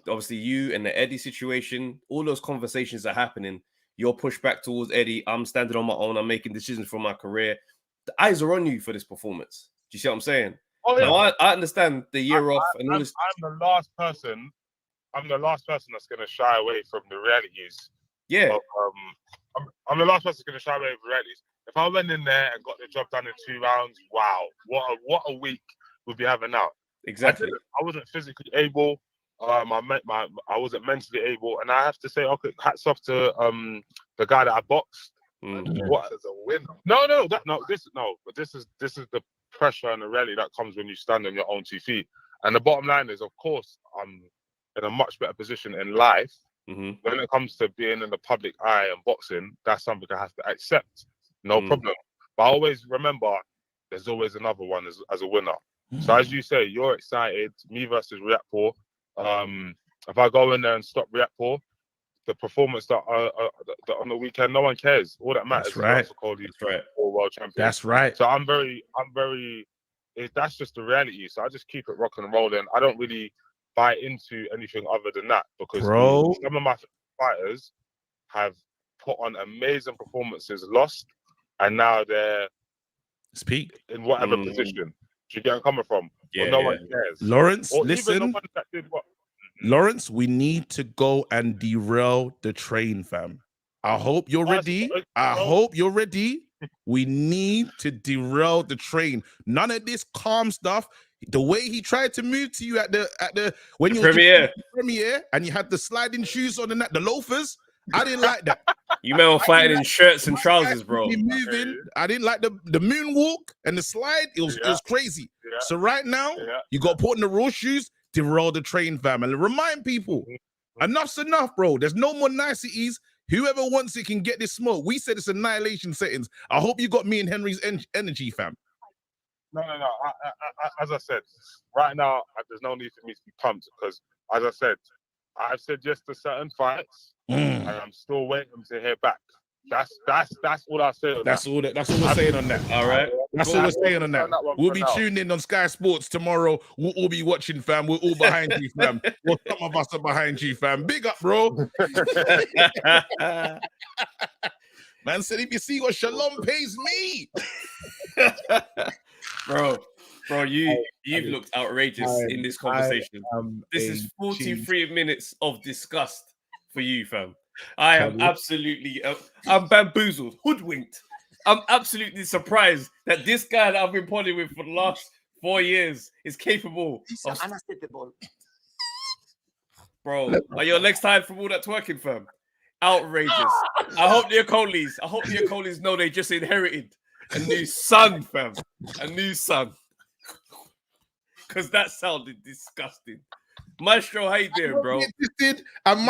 Obviously, you and the Eddie situation, all those conversations are happening. You're pushed back towards Eddie. I'm standing on my own. I'm making decisions for my career. The eyes are on you for this performance. Do you see what I'm saying? oh, yeah, Now, I understand the year off and all this. I'm the last person that's going to shy away from the realities. Yeah, Of, I'm the last person that's going to shy away from the realities. If I went in there and got the job done in 2 rounds, wow, what a week we'd be having now. exactly. I wasn't physically able. I wasn't mentally able, and I have to say, okay, hats off to the guy that I boxed. Mm. What is a win? But this is the pressure and the reality that comes when you stand on your own 2 feet. And the bottom line is, of course, I'm in a much better position in life. Mm-hmm. When it comes to being in the public eye and boxing, that's something I have to accept. No problem. But I always remember there's always another one as a winner. So as you say, you're excited. Me versus Riakporhe. If I go in there and stop Riakporhe, the performance that on the weekend, no one cares. All that matters That's right. is Cody That's right. or world champion. That's right. So I'm very. That's just the reality. So I just keep it rock and rolling. I don't really buy into anything other than that because Bro. some of my fighters have put on amazing performances, lost, and now they're Speak. in whatever position. Do you get where I'm coming from? Yeah, Or no yeah. one cares. Lawrence, Or even the listen. ones that did what? Lawrence, we need to go and derail the train, fam. I hope you're ready. I hope you're ready. We need to derail the train. None of this calm stuff. The way he tried to move to you at the when you premiere and you had the sliding shoes on the loafers. I didn't like that. You men were fighting in shirts and trousers, bro. Moving. I didn't like the moonwalk and the slide. It was crazy. Yeah. So right now, Yeah. you got to put on the raw shoes, derail the train, fam, and remind people, enough's enough, bro. There's no more niceties. Whoever wants it can get this smoke. We said it's annihilation settings. I hope you got me and Henry's energy, fam. No. As I said, right now there's no need for me to be pumped because, as I said, I've said yes to certain fights, and I'm still waiting to hear back. That's all I say. That's all we're saying on that. All right. That's all we're saying on that. We'll be tuned in on Sky Sports tomorrow. We'll all be watching, fam. We're all behind you, fam. Well, some of us are behind you, fam. Big up, bro. Man said, if you see what Shalom pays me. Bro, you've looked outrageous in this conversation. This is 43 minutes of disgust for you, fam. I am absolutely, I'm bamboozled, hoodwinked. I'm absolutely surprised that this guy that I've been podding with for the last 4 years is capable It's of. unacceptable. Bro, are your legs tired from all that twerking, fam? Outrageous. I hope the Acolis know they just inherited a new son, fam. A new son. Because that sounded disgusting. Maestro, how you doing, bro? And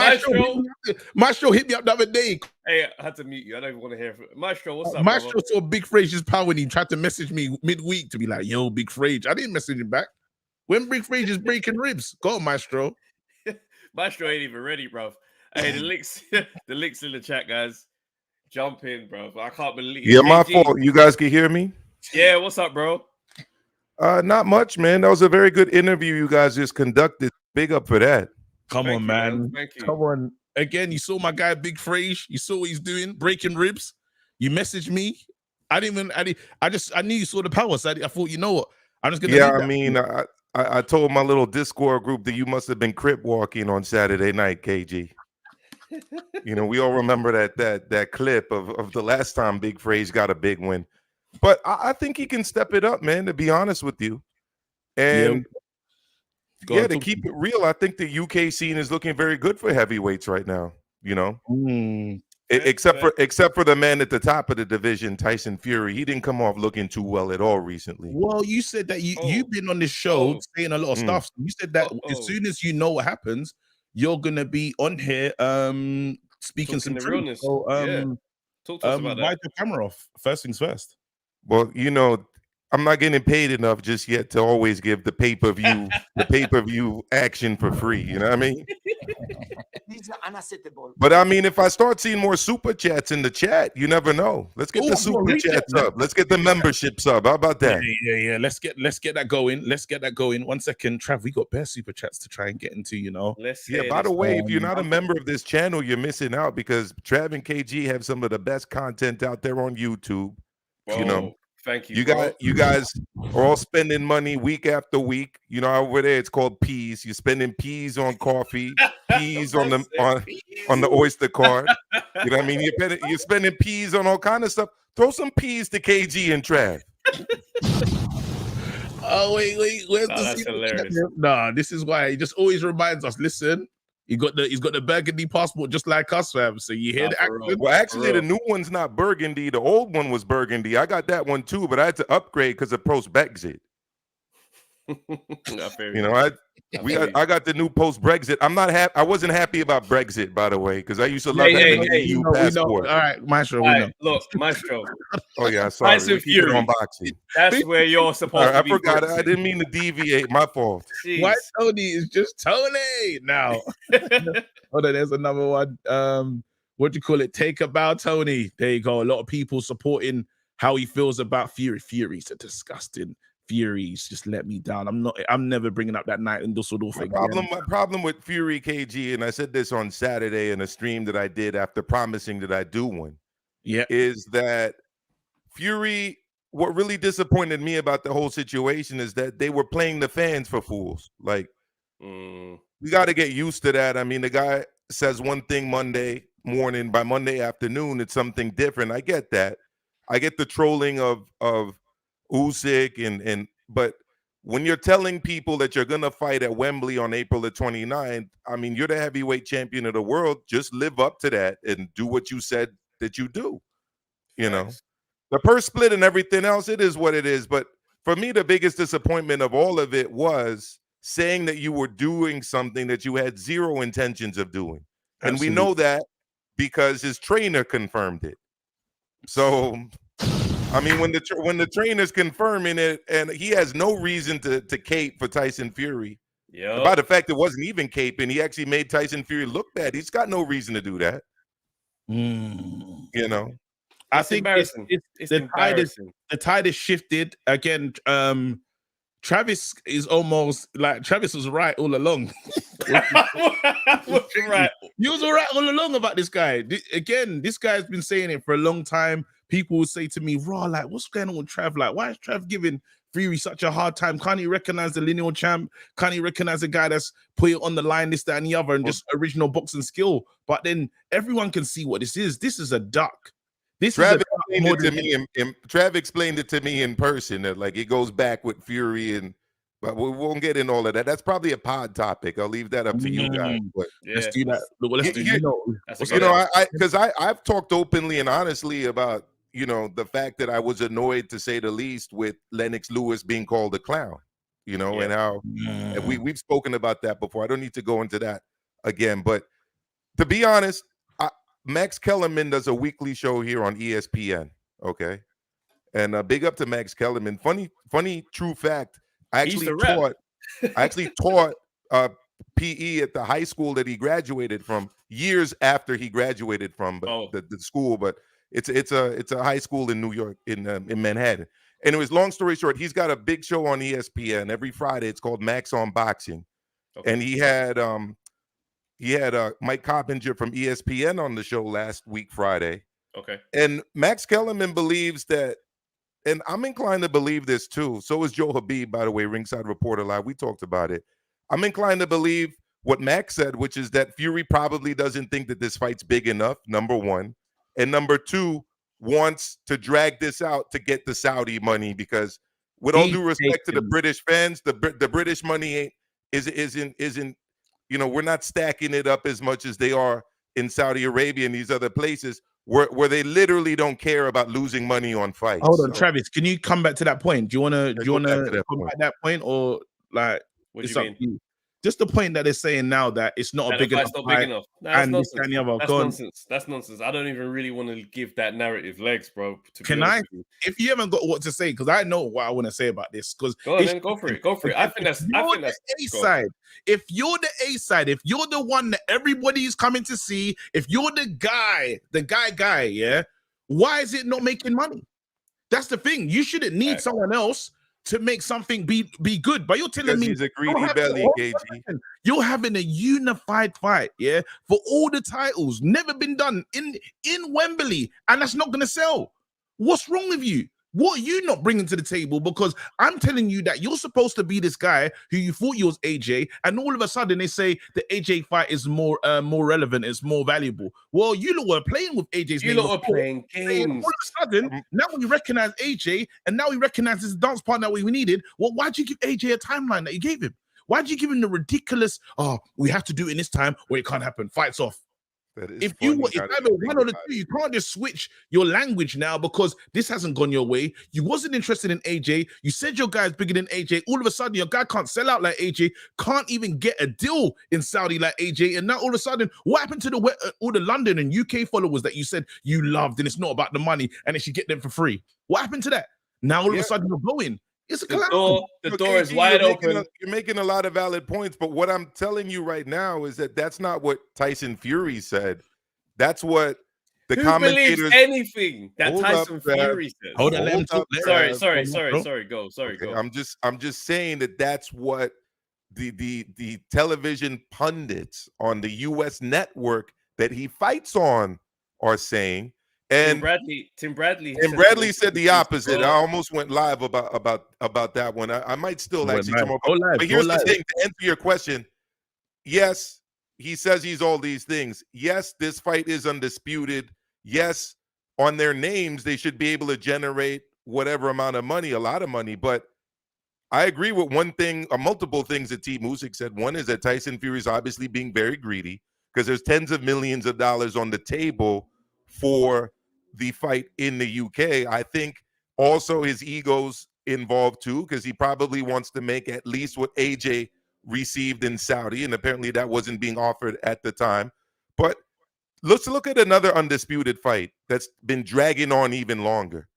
Maestro hit me up the other day. Hey, I had to mute you. I don't even want to hear it. Maestro, what's up, Maestro brother? saw Big Fraser's power when he tried to message me midweek to be like, yo, Big Fraser. I didn't message him back. When Big Fraser's breaking ribs, go on, Maestro. Maestro ain't even ready, bro. Hey, the links in the chat, guys. Jump in, bro. I can't believe. Yeah, my fault. You guys can hear me? Yeah, what's up, bro? Not much, man. That was a very good interview you guys just conducted. Big up for that. Come Thank on, you, man. Thank you. Come on. Again, you saw my guy Big Frage. You saw what he's doing, breaking ribs. You messaged me. I knew you saw the power. So I thought, you know what? I'm just gonna. Yeah, I mean, I told my little Discord group that you must have been crip walking on Saturday night, KG. You know, we all remember that clip of the last time Big Frage got a big win. But I think he can step it up, man, to be honest with you. And to keep it real, I think the UK scene is looking very good for heavyweights right now, you know? Except for the man at the top of the division, Tyson Fury. He didn't come off looking too well at all recently. Well, you said that you've been on this show saying a lot of stuff. You said that as soon as you know what happens, you're gonna be on here speaking some truth. Realness. So, talk to us about that. Wipe the camera off. First things first. Well, I'm not getting paid enough just yet to always give the pay-per-view action for free. You know what I mean? This is unacceptable. But I mean, if I start seeing more super chats in the chat, you never know. Let's get the super chats up. Let's get the memberships up. How about that? Yeah. Let's get that going. Let's get that going. 1 second, Trav. We got bare super chats to try and get into. By the way, if you're not a member of this channel, you're missing out because Trav and KG have some of the best content out there on YouTube. Thank you. You guys are all spending money week after week. Over there it's called peas. You're spending peas on coffee, peas on the Oyster card. You know what I mean? You're spending peas on all kind of stuff. Throw some peas to KG and Trav. Oh wait, where's the that's hilarious. Nah, this is why he just always reminds us. Listen, he's got the burgundy passport just like us, fam. So you hear the accent. Well, actually, the new one's not burgundy. The old one was burgundy. I got that one too, but I had to upgrade because of post-Brexit. I got the new post-Brexit. I wasn't happy about Brexit, by the way, because I used to love having an EU passport. All right, Maestro. Look, Maestro. Oh yeah, sorry. Tyson Fury. Unboxing. That's where you're supposed to be. I forgot. I didn't mean to deviate. My fault. Jeez. Why Tony is just Tony now? Hold on, there's another one. What do you call it? Take a bow, Tony. There you go. A lot of people supporting how he feels about Fury. Fury's a disgusting. Fury's just let me down. I'm never bringing up that night in Dusseldorf again. My problem with Fury KG, and I said this on Saturday in a stream that I did after promising that I do one. Yeah, is that Fury? What really disappointed me about the whole situation is that they were playing the fans for fools. Like, we got to get used to that. I mean, the guy says one thing Monday morning, by Monday afternoon, it's something different. I get that. I get the trolling of Usyk but when you're telling people that you're gonna fight at Wembley on April the 29th, I mean, you're the heavyweight champion of the world. Just live up to that and do what you said that you do. The purse split and everything else, it is what it is. But for me, the biggest disappointment of all of it was saying that you were doing something that you had zero intentions of doing. And we know that because his trainer confirmed it. So I mean, when the trainer's confirming it, and he has no reason to cape for Tyson Fury. Yeah. By the fact it wasn't even caping, he actually made Tyson Fury look bad. He's got no reason to do that. I think it's embarrassing. The tide is shifted again. Travis is almost like Travis was right all along. Right. He was all right all along about this guy. This guy's been saying it for a long time. People would say to me, "Raw, like, what's going on with Trav? Like, why is Trav giving Fury such a hard time? Can't he recognize the lineal champ? Can't he recognize the guy that's put it on the line, this, that, and the other, and just original boxing skill?" But then everyone can see what this is. This is a duck. Trav explained it to me in person that like it goes back with Fury, but we won't get in all of that. That's probably a pod topic. I'll leave that up to you guys. But let's do that. Let's do I've talked openly and honestly about the fact that I was annoyed, to say the least, with Lennox Lewis being called a clown. And how and we've spoken about that before. I don't need to go into that again. But to be honest, Max Kellerman does a weekly show here on ESPN. Okay, and big up to Max Kellerman. Funny true fact. I actually taught PE at the high school that he graduated from years after he graduated from the school. But it's a high school in New York, in Manhattan. Anyways, long story short, he's got a big show on ESPN every Friday. It's called Max on Boxing, and he had Mike Coppinger from ESPN on the show last week Friday. Okay, and Max Kellerman believes that. And I'm inclined to believe this too. So is Joe Habib, by the way, Ringside Reporter Live. We talked about it. I'm inclined to believe what Max said, which is that Fury probably doesn't think that this fight's big enough, number one. And number two, wants to drag this out to get the Saudi money, because with all due respect to the British fans, the British money isn't we're not stacking it up as much as they are in Saudi Arabia and these other places where they literally don't care about losing money on fights. Hold on, So, Travis. Can you come back to that point? Do you wanna go back to that come point. back that point, or like What do it's you up mean? to you? Just the point that they're saying now that it's not a That big the enough fight's not fight, big enough. Nah, that's and this and nonsense. the other. That's Go on. nonsense. That's nonsense. I don't even really want to give that narrative legs, bro. To Can be honest I? with you. If you haven't got what to say, because I know what I want to say about this. Because Go on, then go for it. Go for it. I think that's. A Go on. side. If you're the A side, if you're the one that everybody's coming to see, if you're the guy, yeah, why is it not making money? That's the thing. You shouldn't need Right. someone else to make something be good. But you're telling Because me he's a you're greedy having belly, a- KG. You're having a unified fight, yeah, for all the titles, never been done in Wembley, and that's not gonna sell. What's wrong with you? What are you not bringing to the table? Because I'm telling you that you're supposed to be this guy who you thought you was AJ, and all of a sudden they say the AJ fight is more relevant, it's more valuable. Well, you lot were playing with AJ's You name lot are before, playing saying games. all of a sudden, now we recognize AJ, and now we recognize this dance partner that we needed. Well, why'd you give AJ a timeline that you gave him? Why'd you give him the ridiculous, we have to do it in this time or it can't happen, fights off? That is If funny you it's how they either think one or the about two, it. you can't just switch your language now because this hasn't gone your way. You wasn't interested in AJ. You said your guy's bigger than AJ. All of a sudden, your guy can't sell out like AJ, can't even get a deal in Saudi like AJ. And now all of a sudden, what happened to all the London and UK followers that you said you loved and it's not about the money and they should get them for free? What happened to that? Now all of a sudden you're going. It's a calamity. The Look, door is KG, wide you're open. you're making a lot of valid points, but what I'm telling you right now is that that's not what Tyson Fury said. That's what the Who commentators. believes anything that Hold Tyson up, Trav. Fury says? Hold on, let him talk. Sorry. Bro. Go. I'm just saying that's what the television pundits on the U.S. network that he fights on are saying. And Tim Bradley said the opposite. I almost went live about that one. I might still actually come up. But here's the thing: to answer your question, yes, he says he's all these things. Yes, this fight is undisputed. Yes, on their names, they should be able to generate whatever amount of money, a lot of money. But I agree with one thing, or multiple things that T. Music said. One is that Tyson Fury is obviously being very greedy because there's tens of millions of dollars on the table for the fight in the UK. I think also his ego's involved too, because he probably wants to make at least what AJ received in Saudi, and apparently that wasn't being offered at the time. But let's look at another undisputed fight that's been dragging on even longer.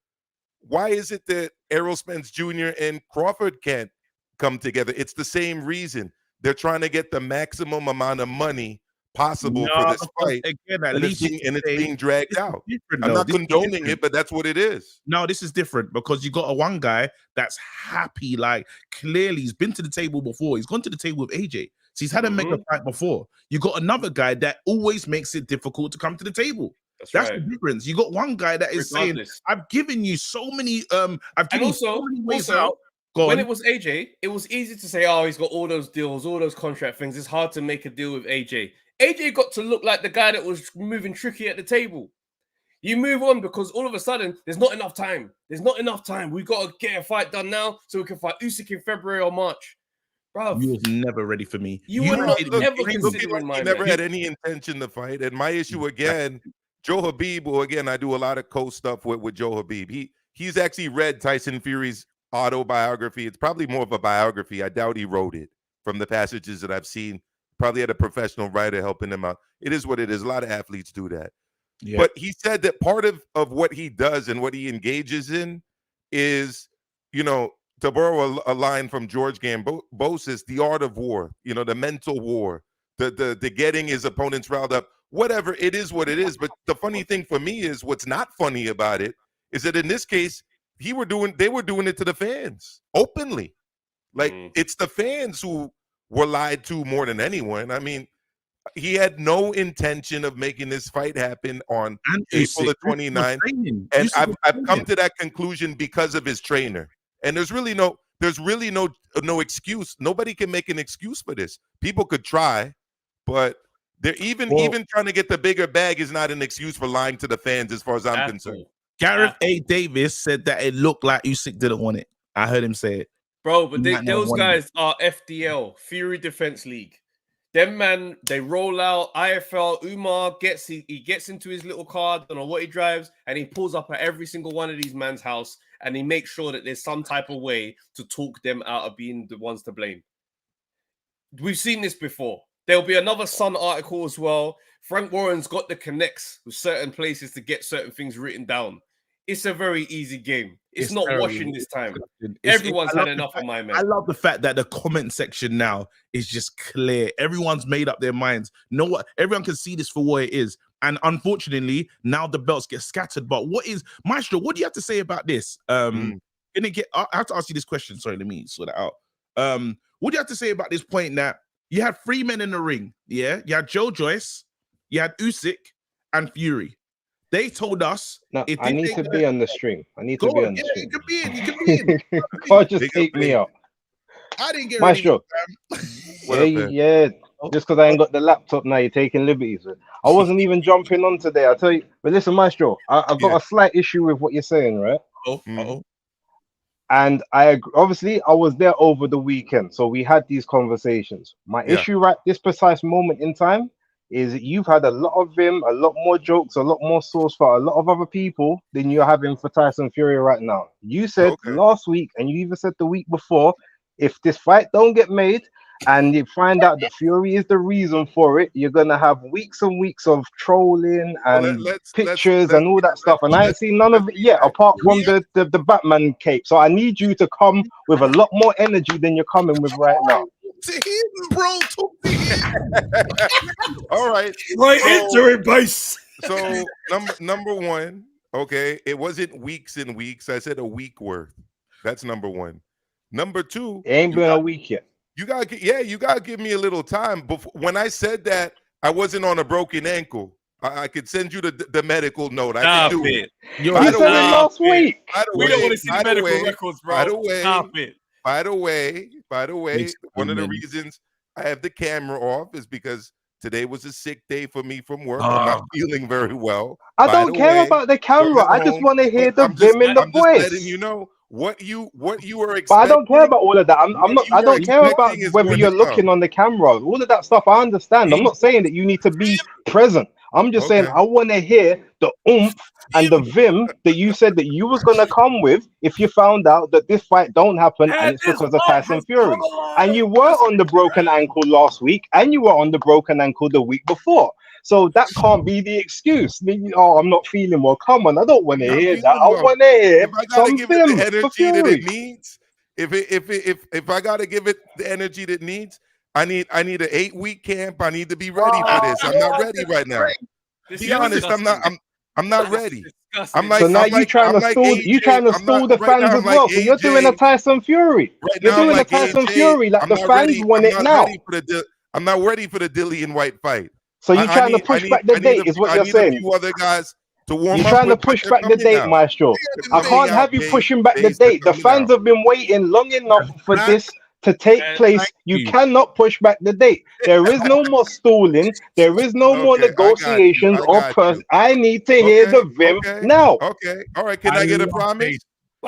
Why is it that Errol Spence Jr. and Crawford can't come together? It's the same reason. They're trying to get the maximum amount of money possible for this fight, again, and it's being dragged out. I'm not condoning it, but that's what it is. No, this is different because you got a one guy that's happy, like clearly he's been to the table before. He's gone to the table with AJ, so he's had a mega fight before. You got another guy that always makes it difficult to come to the table. That's right. The difference. You got one guy that is saying, "I've given you so many, I've given you so many ways out." When it was AJ, it was easy to say, "Oh, he's got all those deals, all those contract things. It's hard to make a deal with AJ." AJ got to look like the guy that was moving tricky at the table. You move on because all of a sudden there's not enough time. There's not enough time. We've got to get a fight done now so we can fight Usyk in February or March. Bro, you was never ready for me. You were not never considering my. He never had any intention to fight. And my issue again, Joe Habib, who again I do a lot of co-stuff with Joe Habib. He's actually read Tyson Fury's autobiography. It's probably more of a biography. I doubt he wrote it from the passages that I've seen. Probably had a professional writer helping him out. It is what it is. A lot of athletes do that. Yeah. But he said that part of what he does and what he engages in is, to borrow a line from George Gambosis, the art of war, the mental war, the getting his opponents riled up, whatever. It is what it is. But the funny thing for me is what's not funny about it is that in this case, they were doing it to the fans openly. Like it's the fans who were lied to more than anyone. I mean, he had no intention of making this fight happen on April the 29th. And I've come to that conclusion because of his trainer. And there's really no excuse. Nobody can make an excuse for this. People could try, but they're even trying to get the bigger bag is not an excuse for lying to the fans as far as I'm concerned. Gareth A. Davis said that it looked like Usyk didn't want it. I heard him say it. Bro, but those guys are FDL, Fury Defense League. Them man, they roll out IFL. Umar he gets into his little car, don't know what he drives, and he pulls up at every single one of these man's house, and he makes sure that there's some type of way to talk them out of being the ones to blame. We've seen this before. There'll be another Sun article as well. Frank Warren's got the connects with certain places to get certain things written down. It's a very easy game. It's not washing this time. Everyone's had enough of my man. I love the fact that the comment section now is just clear. Everyone's made up their minds. Know what? Everyone can see this for what it is. And unfortunately, now the belts get scattered. But what is Maestro? What do you have to say about this? I have to ask you this question. Sorry, let me sort it out. What do you have to say about this point that you had 3 men in the ring? Yeah, you had Joe Joyce, you had Usyk, and Fury. They told us. No, I need to be on the stream. I need to be on the stream. You can be in. You can be in. You can't just take me out. I didn't get Maestro. Yeah. Just because I ain't got the laptop now, you're taking liberties. I wasn't even jumping on today. I tell you. But listen, Maestro, I've got a slight issue with what you're saying, right? And obviously I was there over the weekend, so we had these conversations. My issue right this precise moment in time is that you've had a lot of vim, a lot more jokes, a lot more sauce for a lot of other people than you're having for Tyson Fury right now. You said last week, and you even said the week before, if this fight don't get made and you find out that Fury is the reason for it, you're gonna have weeks and weeks of trolling and pictures and all that stuff. And I ain't seen none of it yet, apart from the Batman cape. So I need you to come with a lot more energy than you're coming with right now. To him, bro. All right. Into it, base. So number one, okay, it wasn't weeks and weeks. I said a week worth. That's number one. Number two, it ain't been a week yet. You gotta give me a little time. Before, when I said that I wasn't on a broken ankle, I could send you the medical note. I could do it. You said it last week. We don't want to see the medical records, bro. By the way, one of the reasons I have the camera off is because today was a sick day for me from work. I'm not feeling very well. I don't care about the camera. I just want to hear the vim in the voice. I'm just letting you know what you are expecting. But I don't care about all of that. I don't care about whether you're looking on the camera. All of that stuff I understand. I'm not saying that you need to be present. I'm just saying I want to hear the oomph and the vim that you said that you was gonna come with if you found out that this fight don't happen and it's because of Tyson Fury. And you were on the broken ankle last week, and you were on the broken ankle the week before. So that can't be the excuse. I'm not feeling well. Come on, I don't want to hear that. I want to hear some vim the energy for Fury. that it needs. If I gotta give it the energy that it needs, I need an 8-week camp. I need to be ready for this. I'm not ready right now. Be honest, I'm not ready. I'm like, so now you trying to stall the fans as well. So you're doing a Tyson Fury. You're doing a Tyson Fury like the fans want it now. I'm not ready for the Dillian White fight. So you're trying to push back the date, is what you're saying. A few other guys to warm You're up trying to push back the date, Maestro. I can't have you pushing back the date. The fans have been waiting long enough for this to take place. You cannot push back the date. There is no more stalling. There is no more negotiations I need to hear the vim now. Okay. All right. Can I get a promise?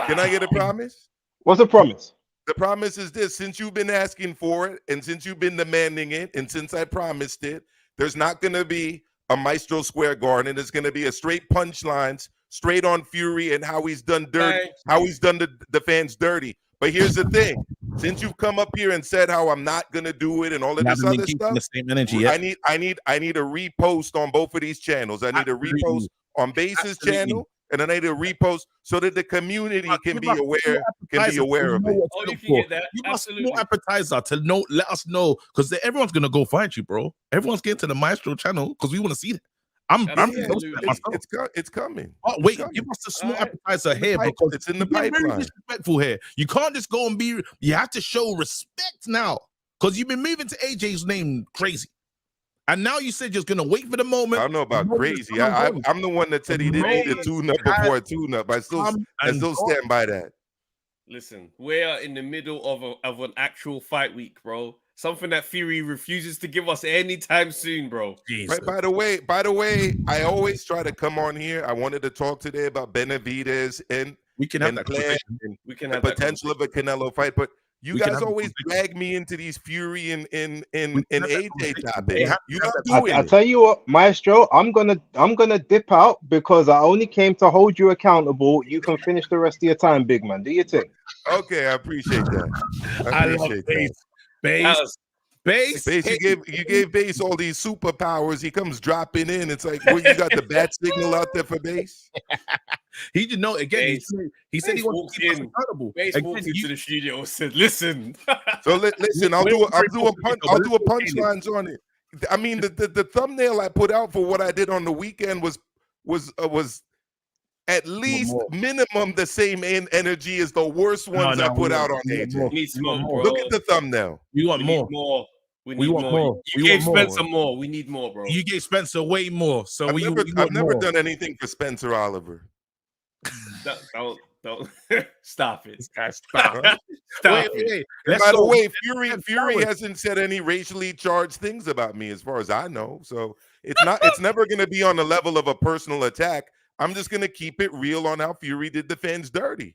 Can I get a promise? What's the promise? The promise is this: since you've been asking for it, and since you've been demanding it, and since I promised it, there's not going to be a Maestro Square Garden. There's going to be a straight punchlines, straight on Fury and how he's done dirty, how he's done the fans dirty. But here's the thing: since you've come up here and said how I'm not gonna do it and all of this other stuff, I need a repost on both of these channels. I need a repost on Base's channel, and I need a repost so that the community can be aware of it. You must more appetizer to let us know, because everyone's gonna go find you, bro. Everyone's getting to the Maestro channel because we want to see it. It's coming. Oh, wait, give us a small appetizer here because it's in the pipeline. Very disrespectful here. You can't just go and be. You have to show respect now because you've been moving to AJ's name crazy, and now you said you're gonna wait for the moment. I don't know about crazy. I'm the one that said he didn't need a tune-up before a tune-up. I still stand by that. Listen, we are in the middle of an actual fight week, bro. Something that Fury refuses to give us anytime soon, bro. Right, by the way, I always try to come on here. I wanted to talk today about Benavidez and we can have that plan and the potential of a Canelo fight. But You We can guys have a always conversation. drag me into these Fury and We can have that AJ conversation, bro. topics. We have to You're have not that doing I it. tell you what, Maestro, I'm gonna dip out because I only came to hold you accountable. You can finish the rest of your time, big man. Do your thing. Okay, I appreciate that. I love Base. Base, Base, you gave Base all these superpowers. He comes dropping in. It's like, well, you got the bat signal out there for Base. He didn't know again. He said he wants to keep us accountable. Base walked into the studio and said, "Listen." So listen, I'll do a punchlines on it. I mean, the thumbnail I put out for what I did on the weekend was at least minimum the same energy as the worst ones I put out on AJ. We need smoke, bro. Look at the thumbnail. We want more. We want more. You gave Spencer more. We need more, bro. You gave Spencer way more. So I've never done anything for Spencer Oliver. Don't stop it. Stop. Stop Wait. By the way, Fury hasn't said any racially charged things about me, as far as I know. So it's never going to be on the level of a personal attack. I'm just going to keep it real on how Fury did the fans dirty.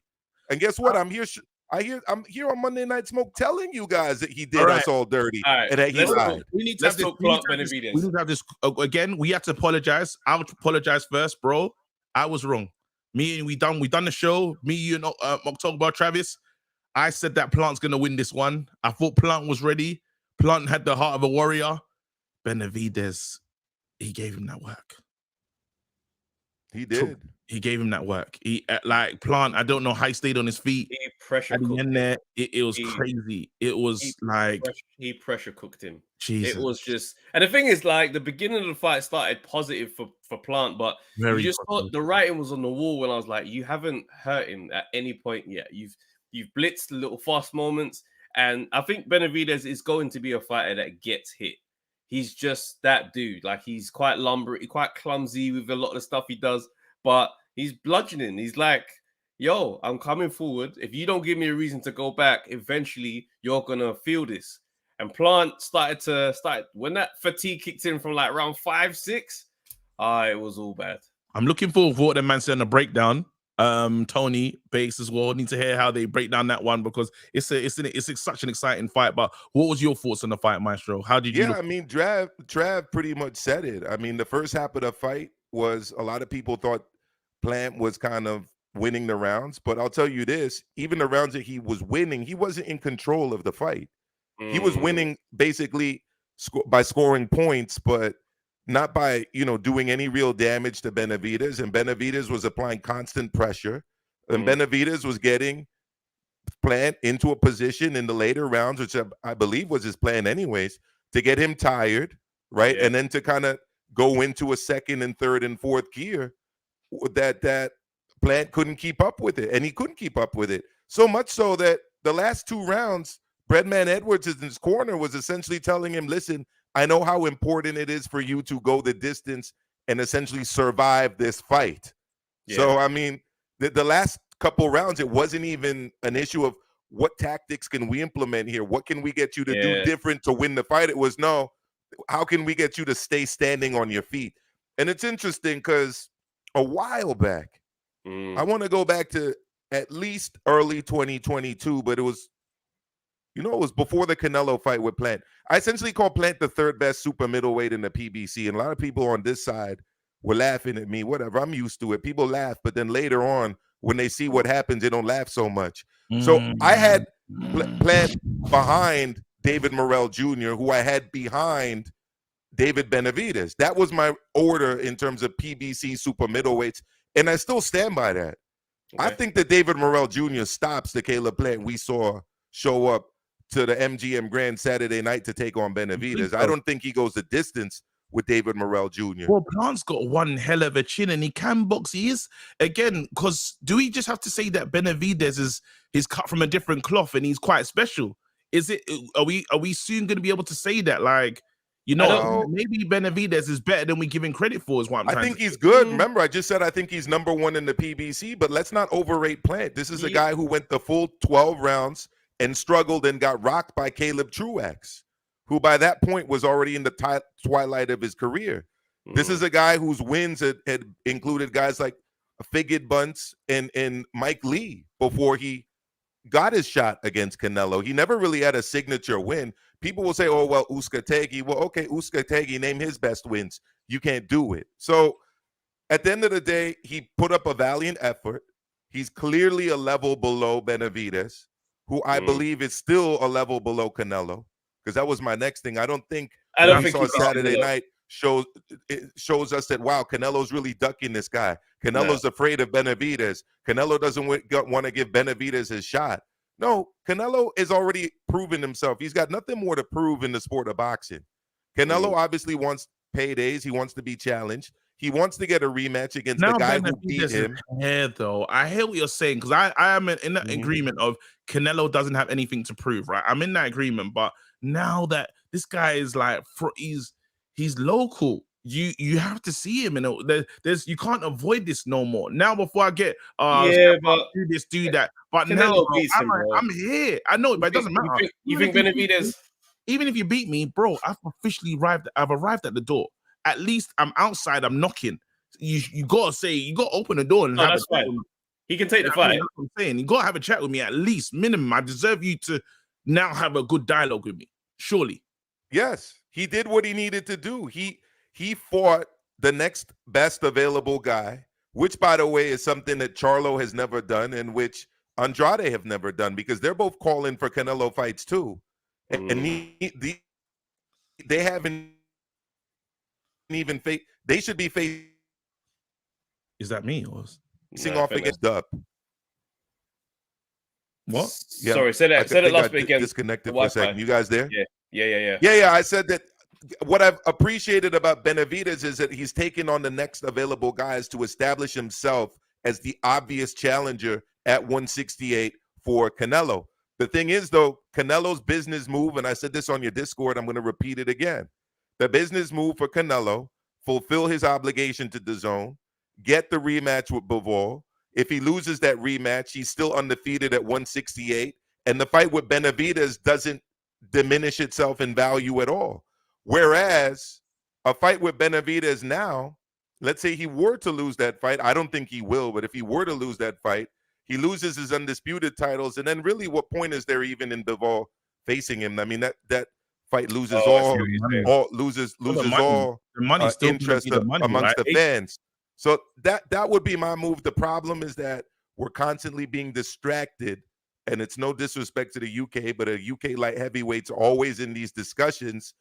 And guess what? I'm here on Monday Night Smoke telling you guys that he did us all dirty and that he lied. We need to have this again. We have to apologize. I would apologize first, bro. I was wrong. We done the show. Me, you and October, Travis. I said that Plant's gonna win this one. I thought Plant was ready. Plant had the heart of a warrior. Benavidez, he gave him that work. He did. He gave him that work. He like Plant. I don't know how he stayed on his feet. He pressure at the end there. It was crazy. It was he pressure cooked him. Jesus. It was just, and the thing is, like, the beginning of the fight started positive for Plant, but you just thought the writing was on the wall when I was like, you haven't hurt him at any point yet. You've blitzed the little fast moments, and I think Benavidez is going to be a fighter that gets hit. He's just that dude. Like, he's quite lumbery, quite clumsy with a lot of the stuff he does, but he's bludgeoning. He's like, yo, I'm coming forward. If you don't give me a reason to go back, eventually you're gonna feel this. And Plant started when that fatigue kicked in from like round 5-6. It was all bad. I'm looking forward for what the man said on the breakdown. Tony Base as well. Need to hear how they break down that one because it's such an exciting fight. But what was your thoughts on the fight, Maestro? How did you? Yeah, I mean, Trav pretty much said it. I mean, the first half of the fight was a lot of people thought Plant was kind of winning the rounds, but I'll tell you this: even the rounds that he was winning, he wasn't in control of the fight. He was winning basically by scoring points, but not by, doing any real damage to Benavidez. And Benavidez was applying constant pressure. And Benavidez was getting Plant into a position in the later rounds, which I believe was his plan anyways, to get him tired, right? Yeah. And then to kind of go into a second and third and fourth gear that Plant couldn't keep up with it. And he couldn't keep up with it. So much so that the last 2 rounds, Breadman Edwards in his corner was essentially telling him, listen, I know how important it is for you to go the distance and essentially survive this fight. Yeah. So, I mean, the last couple rounds, it wasn't even an issue of what tactics can we implement here? What can we get you to do different to win the fight? It was, no, how can we get you to stay standing on your feet? And it's interesting because a while back, I want to go back to at least early 2022, but it was, it was before the Canelo fight with Plant. I essentially call Plant the 3rd best super middleweight in the PBC. And a lot of people on this side were laughing at me. Whatever, I'm used to it. People laugh, but then later on, when they see what happens, they don't laugh so much. So I had Plant behind David Morrell Jr., who I had behind David Benavidez. That was my order in terms of PBC super middleweights. And I still stand by that. Okay. I think that David Morrell Jr. stops the Caleb Plant we saw show up to the MGM Grand Saturday night to take on Benavidez. I don't think he goes the distance with David Morrell Jr. Well, Plant's got one hell of a chin and he can box. He is, again, because do we just have to say that Benavidez is cut from a different cloth and he's quite special? Is it? Are we soon going to be able to say that? Like, maybe Benavidez is better than we give him credit for, is what I'm trying to say. I think he's good. Remember, I just said I think he's number 1 in the PBC, but let's not overrate Plant. This is a guy who went the full 12 rounds and struggled and got rocked by Caleb Truax, who by that point was already in the twilight of his career. This is a guy whose wins had included guys like Figid Bunce and Mike Lee before he got his shot against Canelo. He never really had a signature win. People will say, oh, well, Uzcategui. Well, okay, Uzcategui, name his best wins. You can't do it. So at the end of the day, he put up a valiant effort. He's clearly a level below Benavidez, who I believe is still a level below Canelo, because that was my next thing. I don't think we saw Saturday night shows us that, wow, Canelo's really ducking this guy. Canelo's afraid of Benavidez. Canelo doesn't want to give Benavidez his shot. No, Canelo is already proven himself. He's got nothing more to prove in the sport of boxing. Canelo obviously wants paydays. He wants to be challenged. He wants to get a rematch against the guy who beat him. Though I hear what you're saying, because I am in that agreement of Canelo doesn't have anything to prove, right? I'm in that agreement, but now that this guy is like, he's local. You have to see him, and there's you can't avoid this no more. Now, before I get but do this, do that, but Canelo beats him, I'm here. I know, but it doesn't matter. You think Benavidez? Even if you beat me, bro, I've arrived at the door. At least I'm outside. I'm knocking. You gotta open the door and have that's fine. He can take the fight. That's what I'm saying. You gotta have a chat with me at least, minimum. I deserve you to now have a good dialogue with me. Surely. Yes, he did what he needed to do. He fought the next best available guy, which, by the way, is something that Charlo has never done and which Andrade have never done, because they're both calling for Canelo fights too, and they haven't even faced. They should be facing. Is that me or facing off against Dup? What? Yeah. Sorry, say that last bit again. Disconnected for a second. You guys there? Yeah. I said that what I've appreciated about Benavidez is that he's taken on the next available guys to establish himself as the obvious challenger at 168 for Canelo. The thing is, though, Canelo's business move, and I said this on your Discord, I'm going to repeat it again. The business move for Canelo, fulfill his obligation to DAZN, get the rematch with Bivol. If he loses that rematch, he's still undefeated at 168, and the fight with Benavidez doesn't diminish itself in value at all. Whereas a fight with Benavidez now, let's say he were to lose that fight, I don't think he will, but if he were to lose that fight, he loses his undisputed titles, and then really what point is there even in Bivol facing him? I mean, that fight loses all interest amongst the fans. So that would be my move. The problem is that we're constantly being distracted, and it's no disrespect to the UK, but a UK light heavyweight's always in these discussions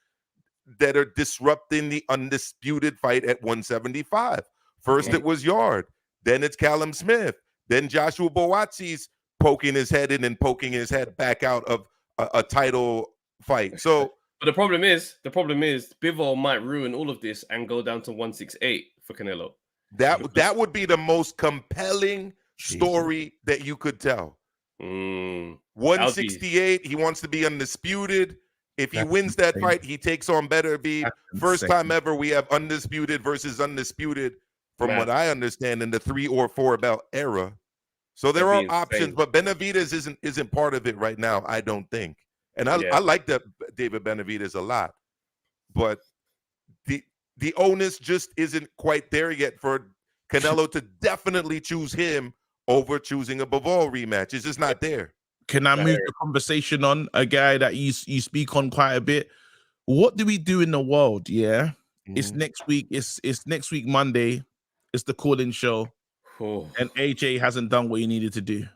that are disrupting the undisputed fight at 175. First it was Yard, then it's Callum Smith, then Joshua Buatsi's poking his head in and poking his head back out of a title fight. So but the problem is Bivol might ruin all of this and go down to 168 for Canelo. That would be the most compelling story that you could tell. 168, he wants to be undisputed. If he wins that fight, he takes on Beterbiev. First time ever we have undisputed versus undisputed, from what I understand, in the 3 or 4 belt era. So there are options, but Benavidez isn't part of it right now, I don't think. And I like that David Benavidez a lot, but the onus just isn't quite there yet for Canelo to definitely choose him over choosing a Bivol rematch. It's just not there. Can I move the conversation on a guy that you speak on quite a bit? What do we do in the world? Yeah, it's next week. It's next week Monday. It's the call-in show, and AJ hasn't done what he needed to do.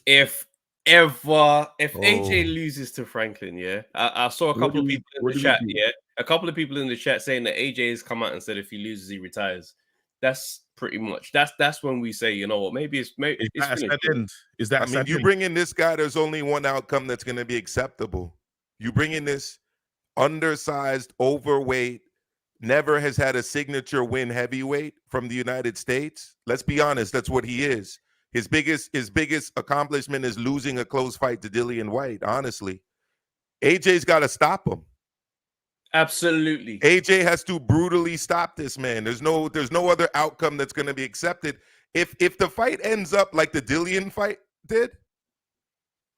If AJ loses to Franklin, I saw a couple of people in the chat. A couple of people in the chat saying that AJ has come out and said if he loses, he retires. That's pretty much that's when we say, you know what, maybe it's is that I mean, you bring in this guy, there's only one outcome that's going to be acceptable. You bring in this undersized, overweight, never has had a signature win heavyweight from the United States. Let's be honest, that's what he is. His biggest accomplishment is losing a close fight to Dillian White. Honestly, AJ's got to stop him. Absolutely. AJ has to brutally stop this man. There's no other outcome that's going to be accepted. If the fight ends up like the Dillian fight did,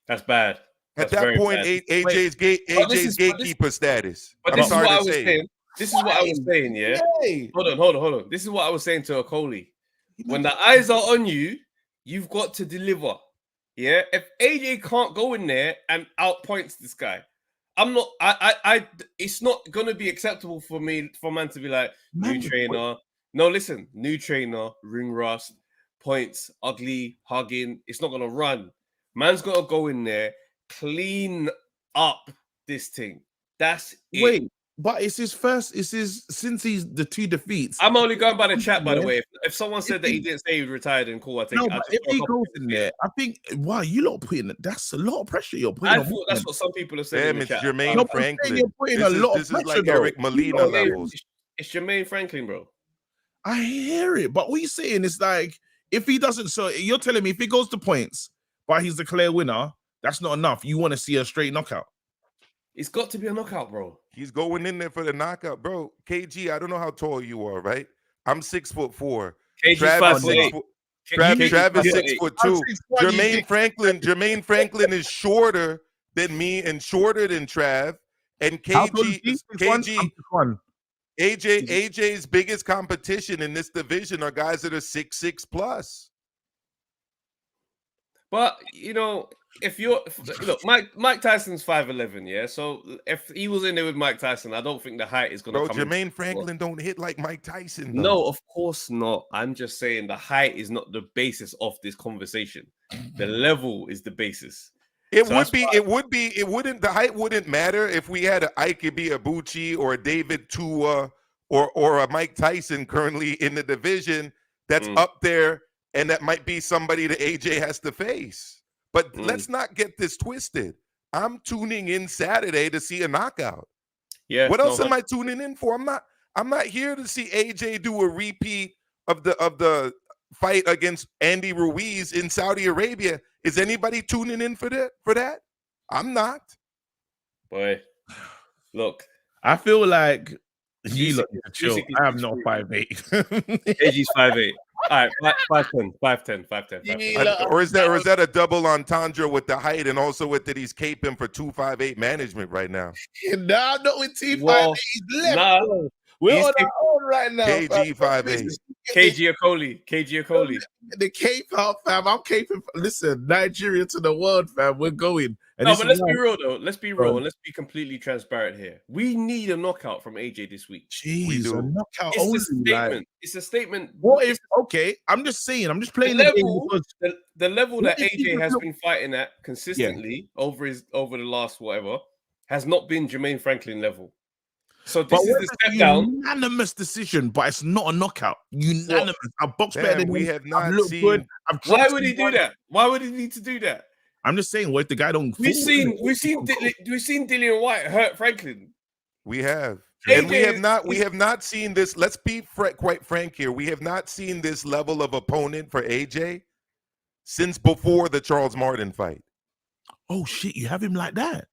that's bad. At that point, AJ's gatekeeper status. But this is what I was saying. This is what I was saying, yeah? Hold on. This is what I was saying to Okoli. When the eyes are on you, you've got to deliver. Yeah, if AJ can't go in there and outpoints this guy, I'm not. It's not gonna be acceptable for man to be like new trainer. No, listen, new trainer, ring rust, points, ugly, hugging. It's not gonna run. Man's gotta go in there, clean up this thing. That's it. Wait, but it's his first. Since he's the 2 defeats. I'm only going by the chat, by the way. If someone said that he didn't say he retired, then cool. I think. No, but if he goes in there, I think. Wow, you lot putting that's a lot of pressure you're putting. I thought that's what some people are saying. Damn, it's Jermaine Franklin. You're putting a lot of pressure. This is like Eric Molina levels. It's Jermaine Franklin, bro. I hear it, but what you're saying is like if he doesn't. So you're telling me if he goes to points, but he's the clear winner, that's not enough. You want to see a straight knockout. It's got to be a knockout, bro. He's going in there for the knockout, bro. KG, I don't know how tall you are, right? I'm 6'4". KG's 5'8". Travis 6'2". Jermaine Franklin is shorter than me and shorter than Trav. And AJ's biggest competition in this division are guys that are 6'6" plus. But you know, look, Mike Tyson's 5'11", yeah. So if he was in there with Mike Tyson, I don't think the height is gonna come. Jermaine Franklin don't hit like Mike Tyson, though. No, of course not. I'm just saying the height is not the basis of this conversation. The level is the basis. The height wouldn't matter if we had an Ike Ibeabuchi or a David Tua or a Mike Tyson currently in the division that's up there. And that might be somebody that AJ has to face. But let's not get this twisted. I'm tuning in Saturday to see a knockout. Yeah. What else am I tuning in for? I'm not here to see AJ do a repeat of the fight against Andy Ruiz in Saudi Arabia. Is anybody tuning in for that? I'm not. Boy, look. I feel like you look chill. I am not 5'8". AJ's 5'8". All right, 5'10". Or is that a double entendre with the height and also with that he's caping for 258 management right now? Nah, not with T58. He's left. Nah, we're on our own right now. KG 5'8". KG Okoli. The Cape out, fam. I'm caping. Listen, Nigeria to the world, fam. We're going. And no, but let's be real though. Let's be real and let's be completely transparent here. We need a knockout from AJ this week. Jeez, a knockout. It's a statement. It's a statement. What if? Okay, I'm just saying. I'm just playing the level that AJ has been fighting at consistently over the last whatever has not been Jermaine Franklin level. So this is the step down. Unanimous decision, but it's not a knockout. Unanimous. I box better than we have not seen. Good. Why would he do that? Why would he need to do that? I'm just saying, what if the guy don't? We've seen Dillian White hurt Franklin. We have, and we have not seen this. Let's be quite frank here. We have not seen this level of opponent for AJ since before the Charles Martin fight. Oh shit, you have him like that,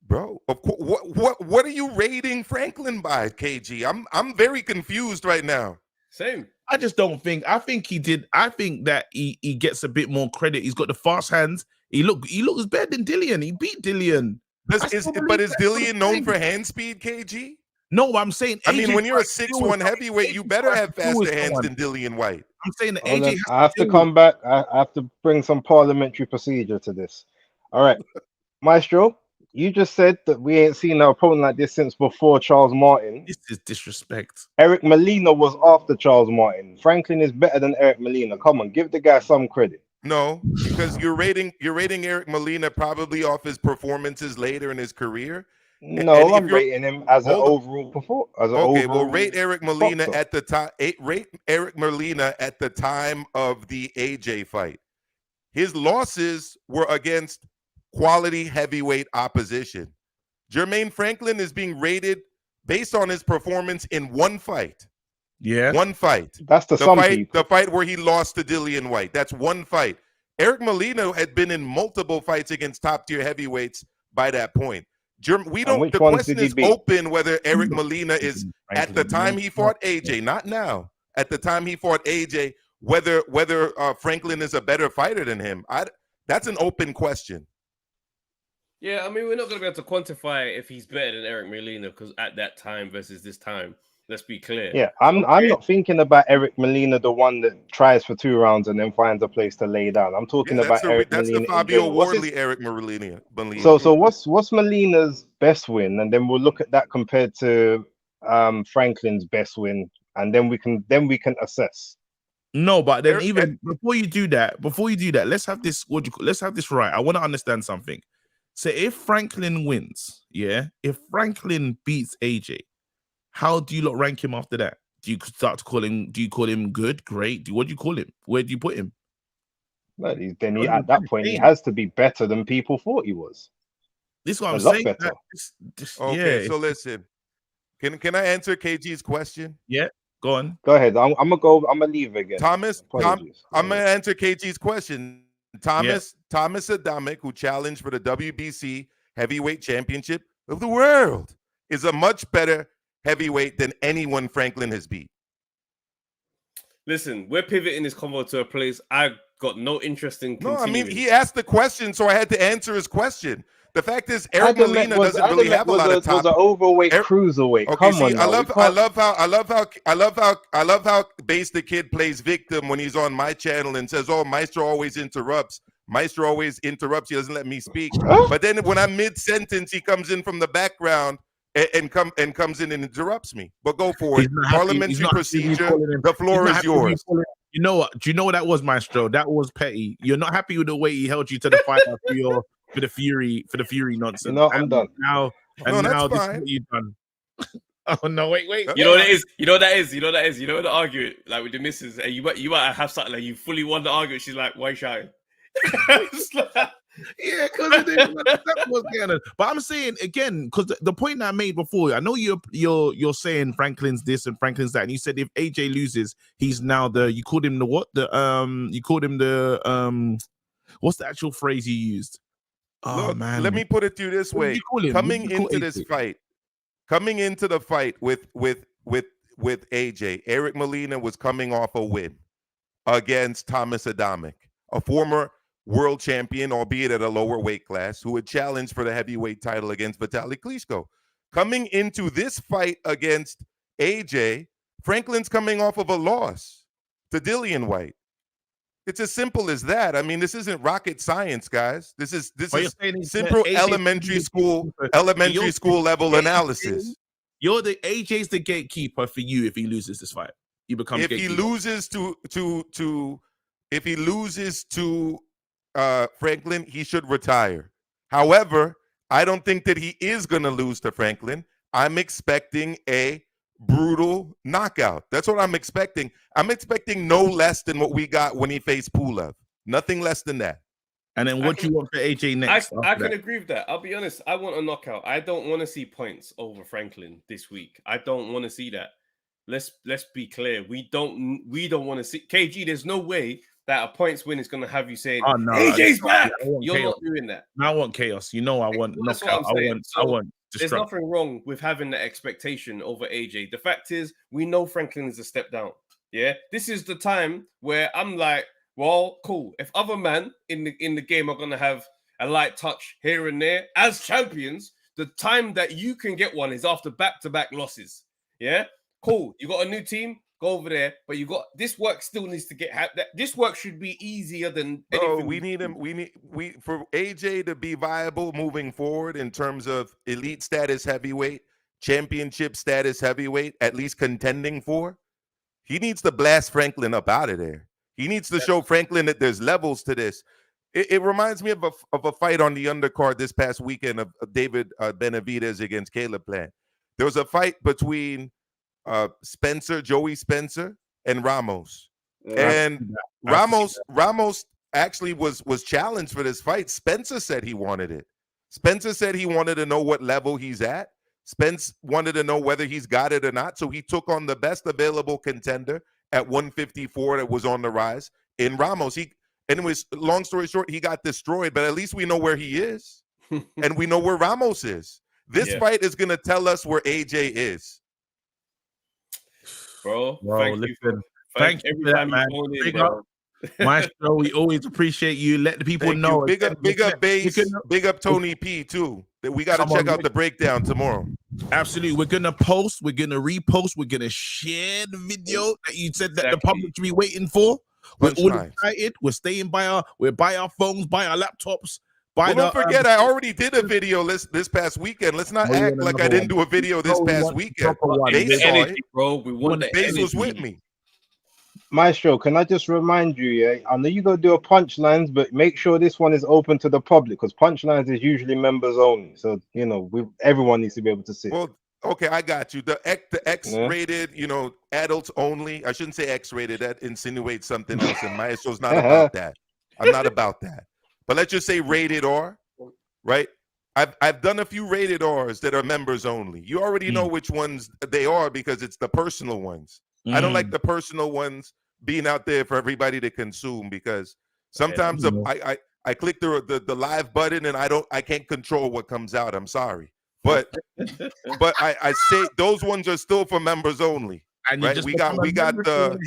bro? Of course. What are you rating Franklin by, KG? I'm very confused right now. Same. I just don't think. I think he did. I think that he gets a bit more credit. He's got the fast hands. He looks better than Dillian. He beat Dillian. Is Dillian known for hand speed, KG? No, I'm saying. I mean, when you're a 6'1" heavyweight, you better have faster hands than Dillian White. I'm saying that AJ. I have to come back. I have to bring some parliamentary procedure to this. All right, Maestro. You just said that we ain't seen an opponent like this since before Charles Martin. This is disrespect. Eric Molina was after Charles Martin. Franklin is better than Eric Molina. Come on, give the guy some credit. No, because you're rating Eric Molina probably off his performances later in his career. No, I'm rating him as an overall performer. Well, rate Eric Molina at the time. Rate Eric Molina at the time of the AJ fight. His losses were against quality heavyweight opposition. Jermaine Franklin is being rated based on his performance in one fight. Yeah, one fight. That's the fight. The fight where he lost to Dillian White. That's one fight. Eric Molina had been in multiple fights against top-tier heavyweights by that point. We don't. The question is open whether Eric Molina is at the time he fought AJ, not now. At the time he fought AJ, whether Franklin is a better fighter than him. That's an open question. Yeah, I mean, we're not going to be able to quantify if he's better than Eric Molina because at that time versus this time. Let's be clear. Yeah, I'm not thinking about Eric Molina, the one that tries for 2 rounds and then finds a place to lay down. I'm talking about Eric that's Molina. the Fabio Wardley Eric Molina. So what's Molina's best win, and then we'll look at that compared to Franklin's best win, and then we can assess. No, but then even before you do that, let's have this. Let's have this right. I want to understand something. So if Franklin wins, if Franklin beats AJ, how do you lot rank him after that? Do you start to call him? Do you call him good, great? What do you call him? Where do you put him? Well, at that point, he has to be better than people thought he was. This is what I'm saying. Better. Okay, so listen. Can I answer KG's question? Yeah, go on. Go ahead. I'm gonna leave again. I'm gonna answer KG's question. Thomas Adamek, who challenged for the WBC heavyweight championship of the world, is a much better heavyweight than anyone Franklin has beat. Listen, we're pivoting this convo to a place I got no interest in continuing. No, I mean, he asked the question, so I had to answer his question. The fact is, Eric Molina doesn't really have a lot of top. Was an overweight cruiserweight. Okay, Come on, I love how Base the Kid plays victim when he's on my channel and says, "Oh, Maestro always interrupts. Maestro always interrupts. He doesn't let me speak." But then when I'm mid-sentence, he comes in from the background and comes in and interrupts me. But go for it. Parliamentary procedure. The floor is yours. You know what? Do you know what that was, Maestro? That was petty. You're not happy with the way he held you to the fight for the Fury nonsense. No, I'm done. Now this is what you've done. Oh no, wait. You know what it is? You know what that is? You know the argument, like with the missus, and you might have something like you fully won the argument. She's like, why shouting? Yeah, because that was kind of. But I'm saying again, because the point I made before, I know you're saying Franklin's this and Franklin's that, and you said if AJ loses, he's now you called him the what? You called him the what's the actual phrase you used? Oh, Look, man. Let me put it to you this way. Coming into the fight with AJ, Eric Molina was coming off a win against Thomas Adamek, a former world champion, albeit at a lower weight class, who had challenged for the heavyweight title against Vitaly Klitschko. Coming into this fight against AJ, Franklin's coming off of a loss to Dillian White. It's as simple as that. I mean, this isn't rocket science, guys. This is simple elementary school level analysis. AJ's the gatekeeper for you if he loses this fight. He becomes if he loses to Franklin, he should retire. However, I don't think that he is going to lose to Franklin. I'm expecting a brutal knockout. That's what I'm expecting. I'm expecting no less than what we got when he faced Pulev. Nothing less than that. And then what do you want for AJ next? I can agree with that. I'll be honest. I want a knockout. I don't want to see points over Franklin this week. I don't want to see that. Let's be clear. We don't want to see KG. There's no way that a points win is going to have you saying, "Oh no, AJ's back." You're not doing that. I want chaos. You know, I want knockout. I want. There's nothing wrong with having the expectation over AJ. The fact is, we know Franklin is a step down. Yeah, this is the time where I'm like, well, cool. If other men in the game are gonna have a light touch here and there as champions, the time that you can get one is after back-to-back losses. Yeah, cool. You got a new team. Go over there, but you got this work still needs to get this work should be easier than anything. We need him. We for AJ to be viable moving forward in terms of elite status heavyweight, championship status heavyweight, at least contending for. He needs to blast Franklin up out of there. He needs to show Franklin that there's levels to this. It reminds me of a fight on the undercard this past weekend of David Benavidez against Caleb Plant. There was a fight between Joey Spencer and Ramos. And Ramos actually was challenged for this fight. Spencer said he wanted it. Spencer said he wanted to know what level he's at. Spence wanted to know whether he's got it or not. So he took on the best available contender at 154 that was on the rise in Ramos. Anyways, long story short, he got destroyed, but at least we know where he is. And we know where Ramos is. This fight is going to tell us where AJ is. Bro, thank you for that, man. Big up, Maestro. We always appreciate you. Let the people know. Big up Base. Big up Tony P too. We got to check out the breakdown tomorrow. Absolutely. We're going to post. We're going to repost. We're going to share the video that you said that the public should be waiting for. We're all excited. We're staying by our phones, by our laptops. Don't forget, I already did a video this past weekend. Let's not act like I didn't do a video this past weekend. The energy, bro. We want the Base energy. was with me. Maestro, can I just remind you, yeah? I know you're going to do a punchlines, but make sure this one is open to the public because punchlines is usually members only. So, you know, everyone needs to be able to see. Well, okay, I got you. The X-rated, you know, adults only. I shouldn't say X-rated. That insinuates something else, and Maestro's not about that. I'm not about that. But let's just say rated R, right? I've done a few rated Rs that are members only. You already know which ones they are because it's the personal ones. I don't like the personal ones being out there for everybody to consume because sometimes I click the live button and I can't control what comes out. I'm sorry, but I say those ones are still for members only. And right? We got the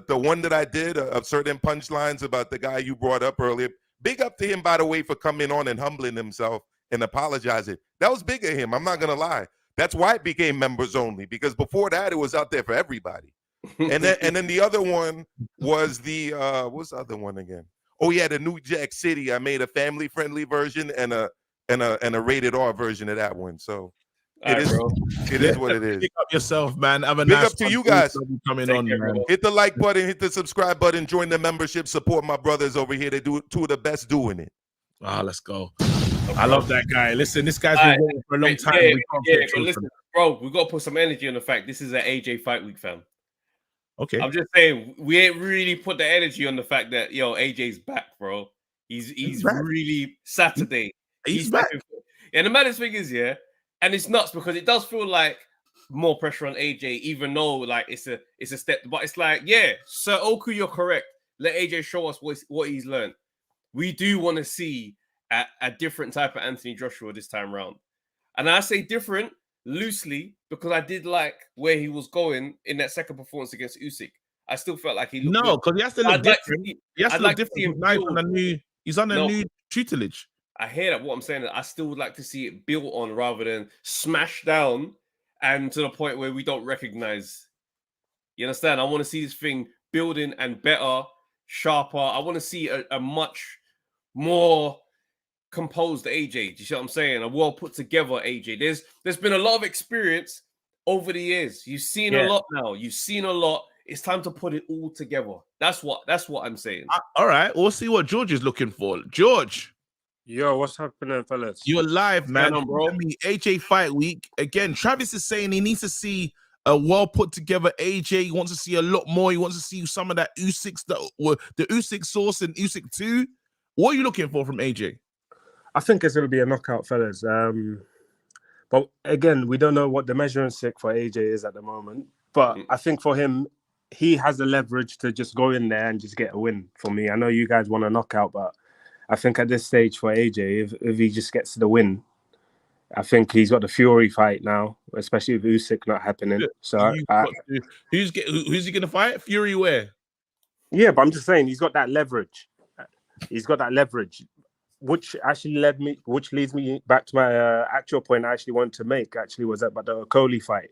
the one that I did of certain punchlines about the guy you brought up earlier. Big up to him, by the way, for coming on and humbling himself and apologizing. That was big of him. I'm not gonna lie. That's why it became members only, because before that it was out there for everybody. And then the other one was the what's the other one again? Oh yeah, the New Jack City. I made a family friendly version and a rated R version of that one. So it is what it is. Pick up yourself, man. Have a Big nice up to you guys. Coming on, man. Hit the like button, hit the subscribe button, join the membership, support my brothers over here. They do two of the best doing it. Let's go. I love that guy. Listen, this guy's been waiting for a long time. Listen, bro, we got to put some energy on the fact this is an AJ Fight Week, fam. Okay. I'm just saying, we ain't really put the energy on the fact that, AJ's back, bro. He's back. Really Saturday. He's back. And the maddest thing is, and it's nuts because it does feel like more pressure on AJ, even though, like, it's a step. But it's like, Sir Oku, you're correct. Let AJ show us what he's learned. We do want to see a different type of Anthony Joshua this time round. And I say different loosely because I did like where he was going in that second performance against Usyk. I still felt like he looked good. Because he has to look different. He's on a new tutelage. I hear that. What I'm saying is I still would like to see it built on rather than smash down and to the point where we don't recognize. You understand? I want to see this thing building and better, sharper. I want to see a much more composed AJ. Do you see what I'm saying? A well put together AJ. There's been a lot of experience over the years. You've seen a lot now. You've seen a lot. It's time to put it all together. That's what I'm saying. All right, we'll see what George is looking for. George. Yo, what's happening, fellas? You're live, man. Bro. AJ Fight Week. Again, Travis is saying he needs to see a well put together AJ. He wants to see a lot more. He wants to see some of that Usyk, the Usyk source and Usyk 2. What are you looking for from AJ? I think it's going to be a knockout, fellas. But again, we don't know what the measuring stick for AJ is at the moment. But I think for him, he has the leverage to just go in there and just get a win for me. I know you guys want a knockout, but I think at this stage for AJ, if he just gets the win, I think he's got the Fury fight now, especially with Usyk not happening. So who's he going to fight? Fury where? Yeah, but I'm just saying he's got that leverage. He's got that leverage, which leads me back to my actual point I actually wanted to make. Actually, was about the Coley fight.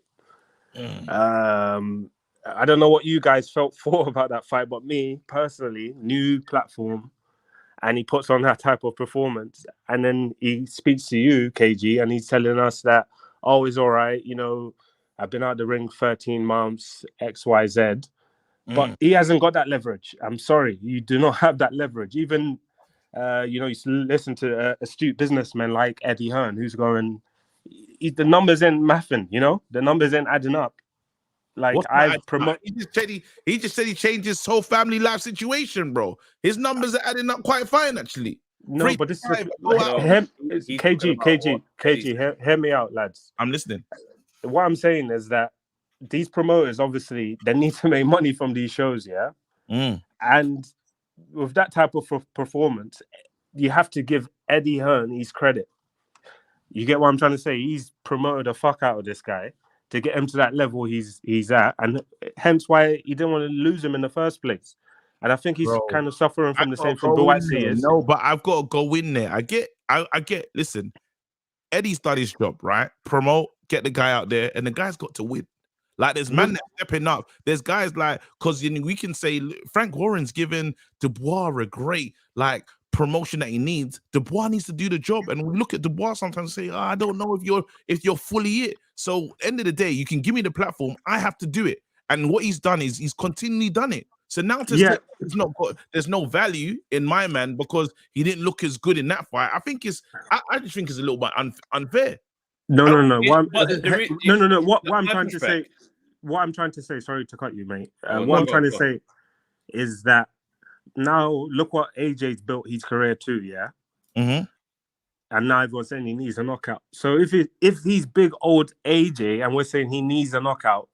I don't know what you guys felt about that fight, but me personally, new platform, and he puts on that type of performance, and then he speaks to you, KG, and he's telling us that, oh, it's all right, I've been out the ring 13 months, XYZ, but he hasn't got that leverage. I'm sorry, you do not have that leverage. Even, you listen to astute businessmen like Eddie Hearn, who's going, the numbers ain't mathing, the numbers ain't adding up. Like he just said he changed his whole family life situation, bro. His numbers are adding up quite fine, actually. No, but this is KG, hear me out, lads. I'm listening. What I'm saying is that these promoters, obviously, they need to make money from these shows, yeah? And with that type of performance, you have to give Eddie Hearn his credit. You get what I'm trying to say? He's promoted the fuck out of this guy to get him to that level he's at, and hence why he didn't want to lose him in the first place. And I think he's Bro, kind of suffering from the same thing Go in Buatsi there. is. No, but I've got to go in there. I get. Listen, Eddie's done his job, right? Promote, get the guy out there, and the guy's got to win. Like there's man that's stepping up. There's guys like, because we can say Frank Warren's given Dubois a great like promotion that he needs. Dubois needs to do the job, and we look at Dubois sometimes and say, I don't know if you're fully it. So end of the day, you can give me the platform. I have to do it. And what he's done is he's continually done it. So now to say there's no value in my man because he didn't look as good in that fight. I just think it's a little bit unfair. No. What I'm trying to say. Sorry to cut you, mate. What I'm trying to say is that now look what AJ's built his career to, yeah. Mm-hmm. And now everyone's saying he needs a knockout. So if he's big old AJ and we're saying he needs a knockout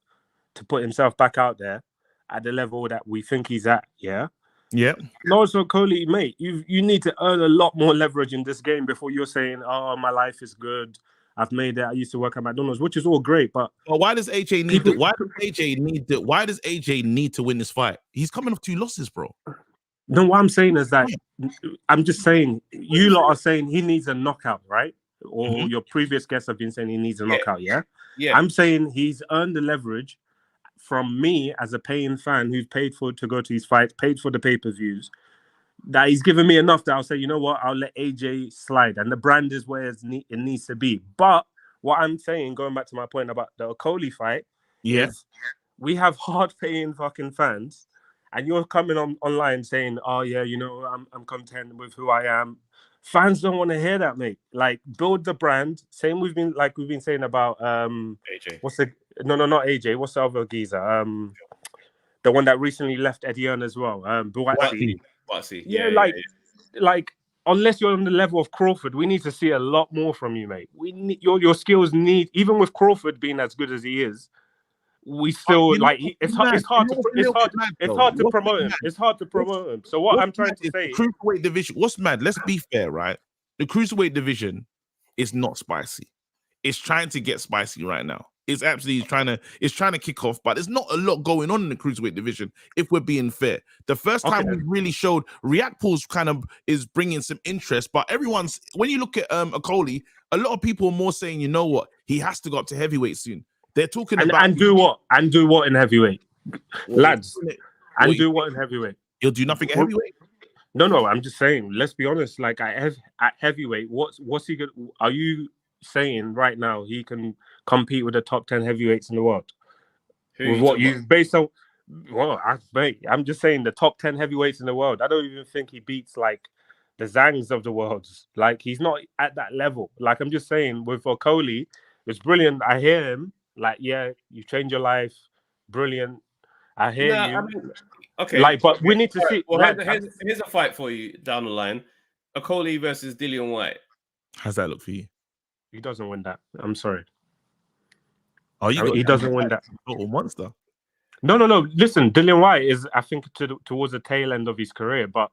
to put himself back out there at the level that we think he's at, yeah. Yeah. No, so Coley, mate, you need to earn a lot more leverage in this game before you're saying, "Oh, my life is good. I've made it. I used to work at McDonald's," which is all great. But why does AJ need to? Why does AJ need to win this fight? He's coming off 2 losses, bro. No, what I'm saying is that I'm just saying you lot are saying he needs a knockout, right? Or your previous guests have been saying he needs a knockout, yeah? Yeah. I'm saying he's earned the leverage from me as a paying fan who's paid for to go to his fights, paid for the pay-per-views, that he's given me enough that I'll say, you know what, I'll let AJ slide. And the brand is where it needs to be. But what I'm saying, going back to my point about the Okoli fight, is we have hard-paying fucking fans, and you're coming online saying, oh, yeah, you know, I'm content with who I am. Fans don't want to hear that, mate. Like, build the brand. Same we've been saying about AJ. Not AJ. What's the other geezer? The one that recently left Eddie Earn as well. Buatsi. Yeah, like unless you're on the level of Crawford, we need to see a lot more from you, mate. We need your skills need, even with Crawford being as good as he is, we still it's hard to promote him. It's hard to promote him. So what I'm trying to say, the cruiserweight division. What's mad? Let's be fair, right? The cruiserweight division is not spicy. It's trying to get spicy right now. It's absolutely trying to kick off, but there's not a lot going on in the cruiserweight division. If we're being fair, the first time we really showed Reactpool's kind of is bringing some interest, but when you look at Okoli, a lot of people are more saying, you know what, he has to go up to heavyweight soon. They're talking about and do what in heavyweight, lads, and do what in heavyweight. He'll do nothing at heavyweight. No, I'm just saying. Let's be honest. Like at heavyweight, what's he good? Are you saying right now he can compete with the top 10 heavyweights in the world? With what you based on? Well, I'm just saying the top 10 heavyweights in the world. I don't even think he beats like the Zangs of the world. Like he's not at that level. Like I'm just saying with Okoli, it's brilliant. I hear him. Like, yeah, you change your life. Brilliant. I hear you. I mean, okay. Like, but we need to see. Well, here's a fight for you down the line. Okoli versus Dillian White. How's that look for you? He doesn't win that. I'm sorry. Oh, he doesn't win that. Total monster. No. Listen, Dillian White is, I think, towards the tail end of his career, but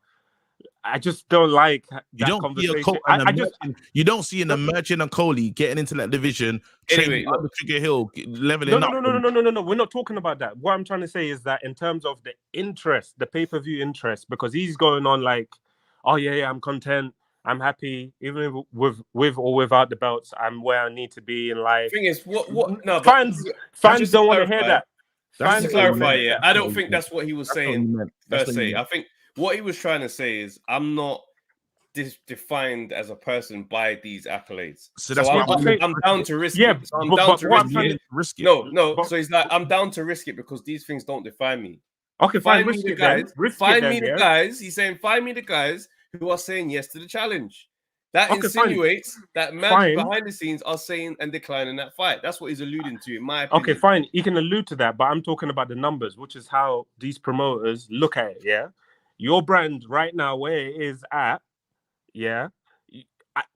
I just don't like that conversation. You don't see an emerging Okoli getting into that division, training under Trigger Hill, leveling up. No. We're not talking about that. What I'm trying to say is that in terms of the interest, the pay-per-view interest, because he's going on like, oh yeah, I'm content, I'm happy, even with or without the belts, I'm where I need to be in life. The thing is, no, fans don't want to hear that. Just to clarify, I don't think that's what he was saying per se. I think what he was trying to say is, I'm not defined as a person by these accolades. So that's I'm down to risk it. So I'm down to risk it. No. So he's like, I'm down to risk it because these things don't define me. Okay, find me the guys. He's saying, find me the guys who are saying yes to the challenge. That insinuates that man behind the scenes are saying and declining that fight. That's what he's alluding to, in my opinion. Okay, fine. He can allude to that, but I'm talking about the numbers, which is how these promoters look at it, yeah? Your brand right now, where it is at, yeah?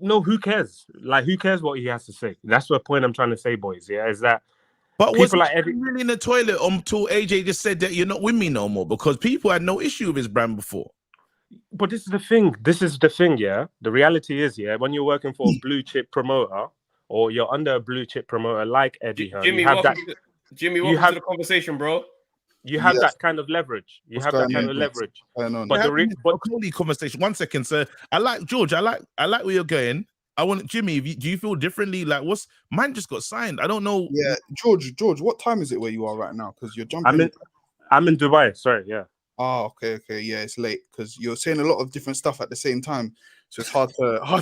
No, who cares? Like, who cares what he has to say? That's the point I'm trying to say, boys, yeah? Is that but was like really in the toilet until AJ just said that you're not with me no more? Because people had no issue with his brand before. But this is the thing, yeah. The reality is, yeah, when you're working for a blue chip promoter or you're under a blue chip promoter like Eddie Hearn, Jimmy, welcome to the conversation, bro. You have Yes. that kind of leverage. You What's have that going kind on, of mate? leverage. Going on. But We're the having but a Coley conversation. 1 second, sir. I like George. I like where you're going. I want Jimmy. Do you feel differently? Like, mine just got signed. I don't know. Yeah, George, what time is it where you are right now? Because you're I'm jumping. in Dubai. Sorry, yeah. Oh, okay, yeah, it's late because you're saying a lot of different stuff at the same time, so it's hard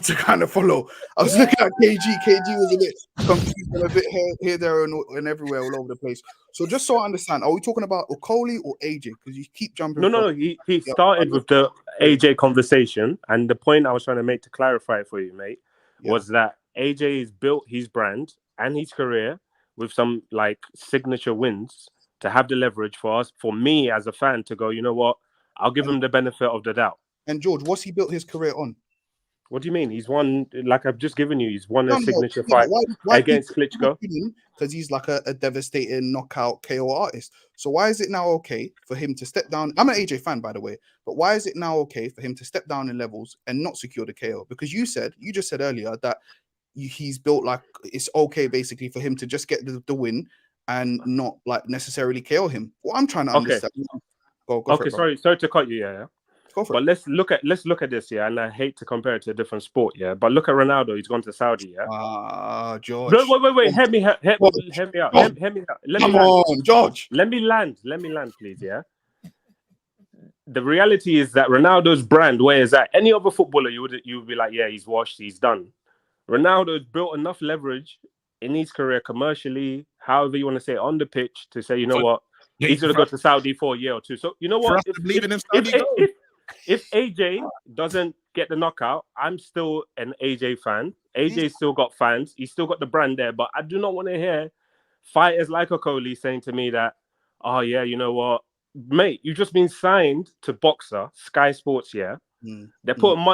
to kind of follow. I was looking at KG. KG was a bit confused and a bit here, there, and everywhere, all over the place. So just so I understand, are we talking about Okoli or AJ? Because you keep jumping. No. He started with the AJ conversation, and the point I was trying to make to clarify it for you, mate, was that AJ has built his brand and his career with some like signature wins to have the leverage for me as a fan to go, you know what, I'll give him the benefit of the doubt. And George, what's he built his career on? What do you mean? He's won, like I've just given you, he's won a signature fight against Klitschko. Because he's like a devastating knockout KO artist. So why is it now okay for him to step down? I'm an AJ fan, by the way, but why is it now okay for him to step down in levels and not secure the KO? Because you just said earlier that he's built like it's okay basically for him to just get the win and not like necessarily KO him. What I'm trying to understand. Go for it, sorry to cut you, yeah. Go for but let's look at this, yeah. And I hate to compare it to a different sport, yeah. But look at Ronaldo; he's gone to Saudi, yeah. George. Wait. Hear me out. Come on, George. Let me land, please, yeah. The reality is that Ronaldo's brand, where is that? Any other footballer, you would be like, yeah, he's washed, he's done. Ronaldo's built enough leverage in his career commercially, however you want to say it, on the pitch, to say, you know what, he's going to go to Saudi for a year or two. So, you know what? If AJ doesn't get the knockout, I'm still an AJ fan. AJ's still got fans. He's still got the brand there. But I do not want to hear fighters like Okoli saying to me that, oh, yeah, you know what, mate, you've just been signed to Boxer, Sky Sports, yeah? They're putting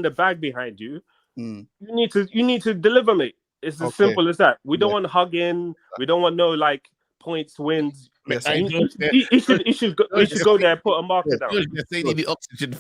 the bag behind you. You need to deliver, mate. It's as simple as that. We don't want hugging. We don't want no like points, wins. Yes, he should go there and put a marker down. They need the oxygen.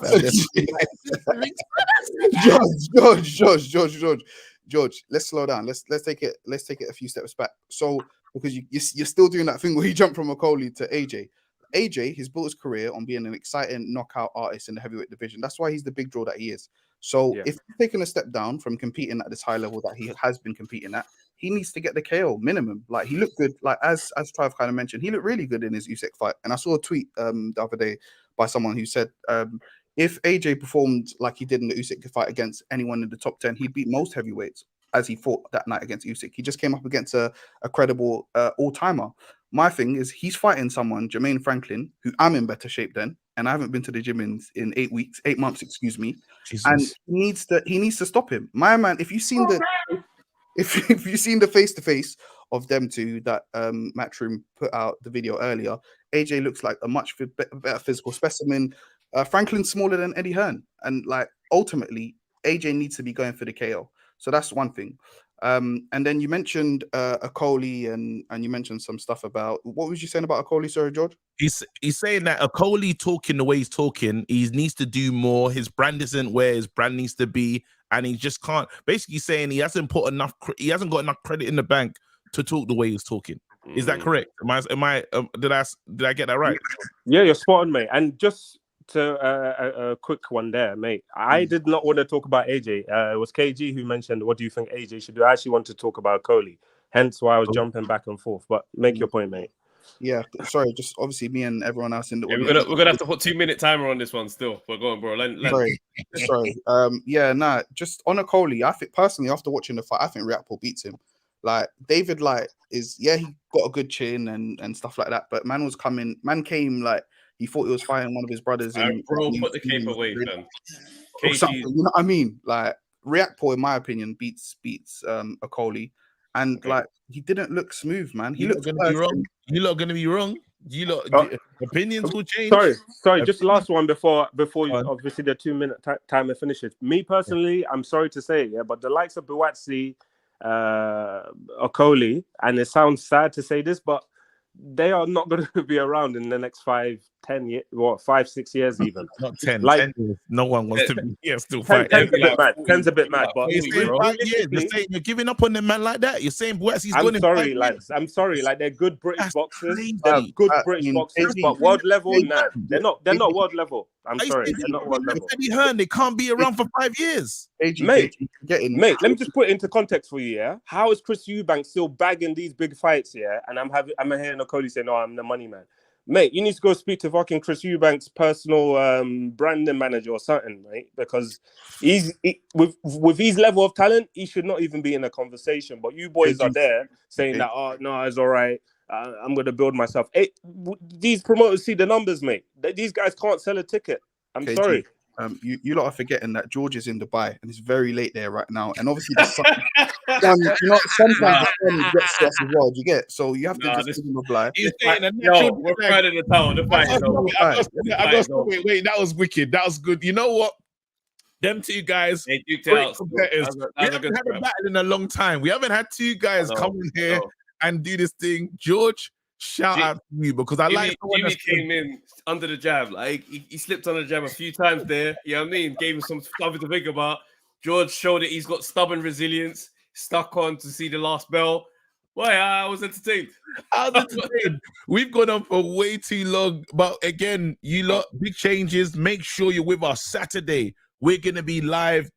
George, let's slow down. Let's take it a few steps back. So because you're still doing that thing where you jump from Okoli to AJ. AJ has built his career on being an exciting knockout artist in the heavyweight division. That's why he's the big draw that he is. So if he's taking a step down from competing at this high level that he has been competing at, he needs to get the KO minimum. Like he looked good, like as Trav kind of mentioned, he looked really good in his Usyk fight. And I saw a tweet the other day by someone who said if AJ performed like he did in the Usyk fight against anyone in the top 10, he'd beat most heavyweights as he fought that night against Usyk. He just came up against a credible all-timer. My thing is he's fighting someone, Jermaine Franklin, who I'm in better shape than, and I haven't been to the gym in 8 months, excuse me. Jesus. And he needs to stop him. My man, if you've seen the face-to-face of them two that Matchroom put out the video earlier, AJ looks like a much better physical specimen. Franklin's smaller than Eddie Hearn, and like ultimately AJ needs to be going for the KO. So that's one thing. And then you mentioned Okoli and you mentioned some stuff about, what was you saying about Okoli, sorry, George? He's saying that Okoli talking the way he's talking, he needs to do more. His brand isn't where his brand needs to be, and he just can't. Basically saying he hasn't got enough credit in the bank to talk the way he's talking. Is that correct? Did I get that right? Yeah, you're spot on, mate. And just to a quick one there, mate. I did not want to talk about AJ. It was KG who mentioned, what do you think AJ should do? I actually want to talk about Okoli. Hence why I was jumping back and forth. But make your point, mate. Yeah, sorry, just obviously me and everyone else in the audience. We're gonna have to put 2-minute timer on this one still. But go on, bro. Sorry. Just on Okoli, I think personally after watching the fight, I think Riakporhe beats him. Like David Light he got a good chin and stuff like that, but man came like he thought he was fighting one of his brothers. Bro, put the cape away, fam. You know what I mean? Like Riakporhe, in my opinion, beats Okoli, and like he didn't look smooth, man. He looked gonna be wrong. You lot gonna be wrong. Opinions will change. Sorry. Just last one before you, obviously the 2-minute timer finishes. Me personally, I'm sorry to say, but the likes of Buatsi, Okoli, and it sounds sad to say this, but they are not going to be around in the next 5-10 10 years, what, 5, 6 years even. Not 10. Like 10 years. No one wants to be here still 10, fighting. 10's a bit mad. 10's a bit mad. But You're saying 5 years. You're realistically, saying you're giving up on them man like that. You're saying Boatsie's I'm gone in sorry, 5 years. lads. I'm sorry. Like they're good British That's boxers, crazy. good I British mean, boxers, Eddie- but world level, Eddie- nah. They're not world level. I'm I sorry, said they're not world level. Eddie Hearn, they can't be around for 5 years. Mate, let me just put it into context for you, yeah? How is Chris Eubank still bagging these big fights, yeah? And I'm hearing Okoli saying, "No, I'm the money man." Mate, you need to go speak to fucking Chris Eubank's personal branding manager or something, mate, because with his level of talent, he should not even be in a conversation. But you boys are there saying that, "Oh no, it's all right. I'm going to build myself." Hey, these promoters see the numbers, mate. These guys can't sell a ticket. I'm sorry. You lot are forgetting that George is in Dubai and it's very late there right now. And obviously the sun, you know, sometimes the sun gets to us as well. You get so you have to just give him a blind. He's saying a Yo, natural we're fighting the tower. The fight is over. Wait, that was wicked. That was good. You know what? Them two guys, They duked it great out. competitors. We haven't had a battle in a long time. We haven't had two guys come in here and do this thing. George, shout out to you because I like Jimmy came in under the jab. Like he slipped on the jab a few times there. You know what I mean? Gave him something to think about. George showed that he's got stubborn resilience, stuck on to see the last bell. Boy, I was entertained. We've gone on for way too long. But again, you lot, big changes. Make sure you're with us Saturday. We're gonna be live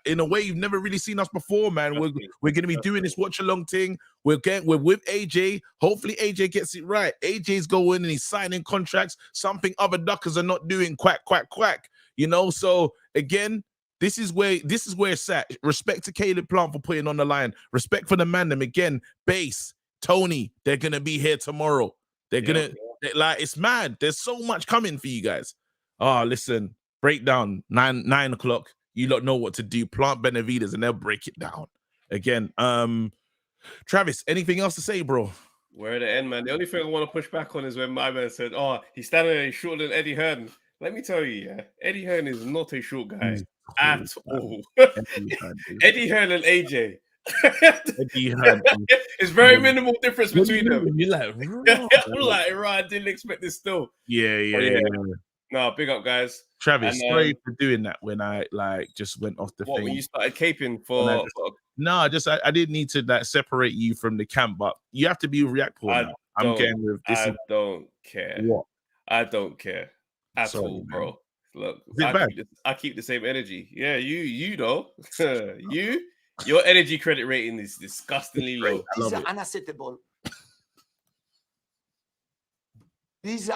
in a way you've never really seen us before, man. We're gonna be doing this watch along thing. We're with AJ. Hopefully AJ gets it right. AJ's going and he's signing contracts, something other duckers are not doing. Quack, quack, quack. You know, so again, this is where it's at. Respect to Caleb Plant for putting on the line. Respect for the man. Them again, Base, Tony, they're gonna be here tomorrow. They're gonna like it's mad. There's so much coming for you guys. Oh, listen. Breakdown 9 o'clock. You lot know what to do. Plant Benavides and they'll break it down again. Travis, anything else to say, bro? We're at the end, man. The only thing I want to push back on is when my man said, "Oh, he's standing there, he's shorter than Eddie Hearn." Let me tell you, Eddie Hearn is not a short guy at all. Eddie Hearn and AJ. Eddie Hearn. It's very minimal difference between them. You're like, I'm like, right, I didn't expect this still. Yeah. No, big up, guys. Travis, sorry for doing that when I just went off the thing. When you started caping for? I didn't need to separate you from the camp, but you have to be reactful now. I'm getting with this. I don't care. What? I don't care at all, bro. Look, I keep the same energy. Yeah, you know, your energy credit rating is disgustingly low. This is unacceptable. This is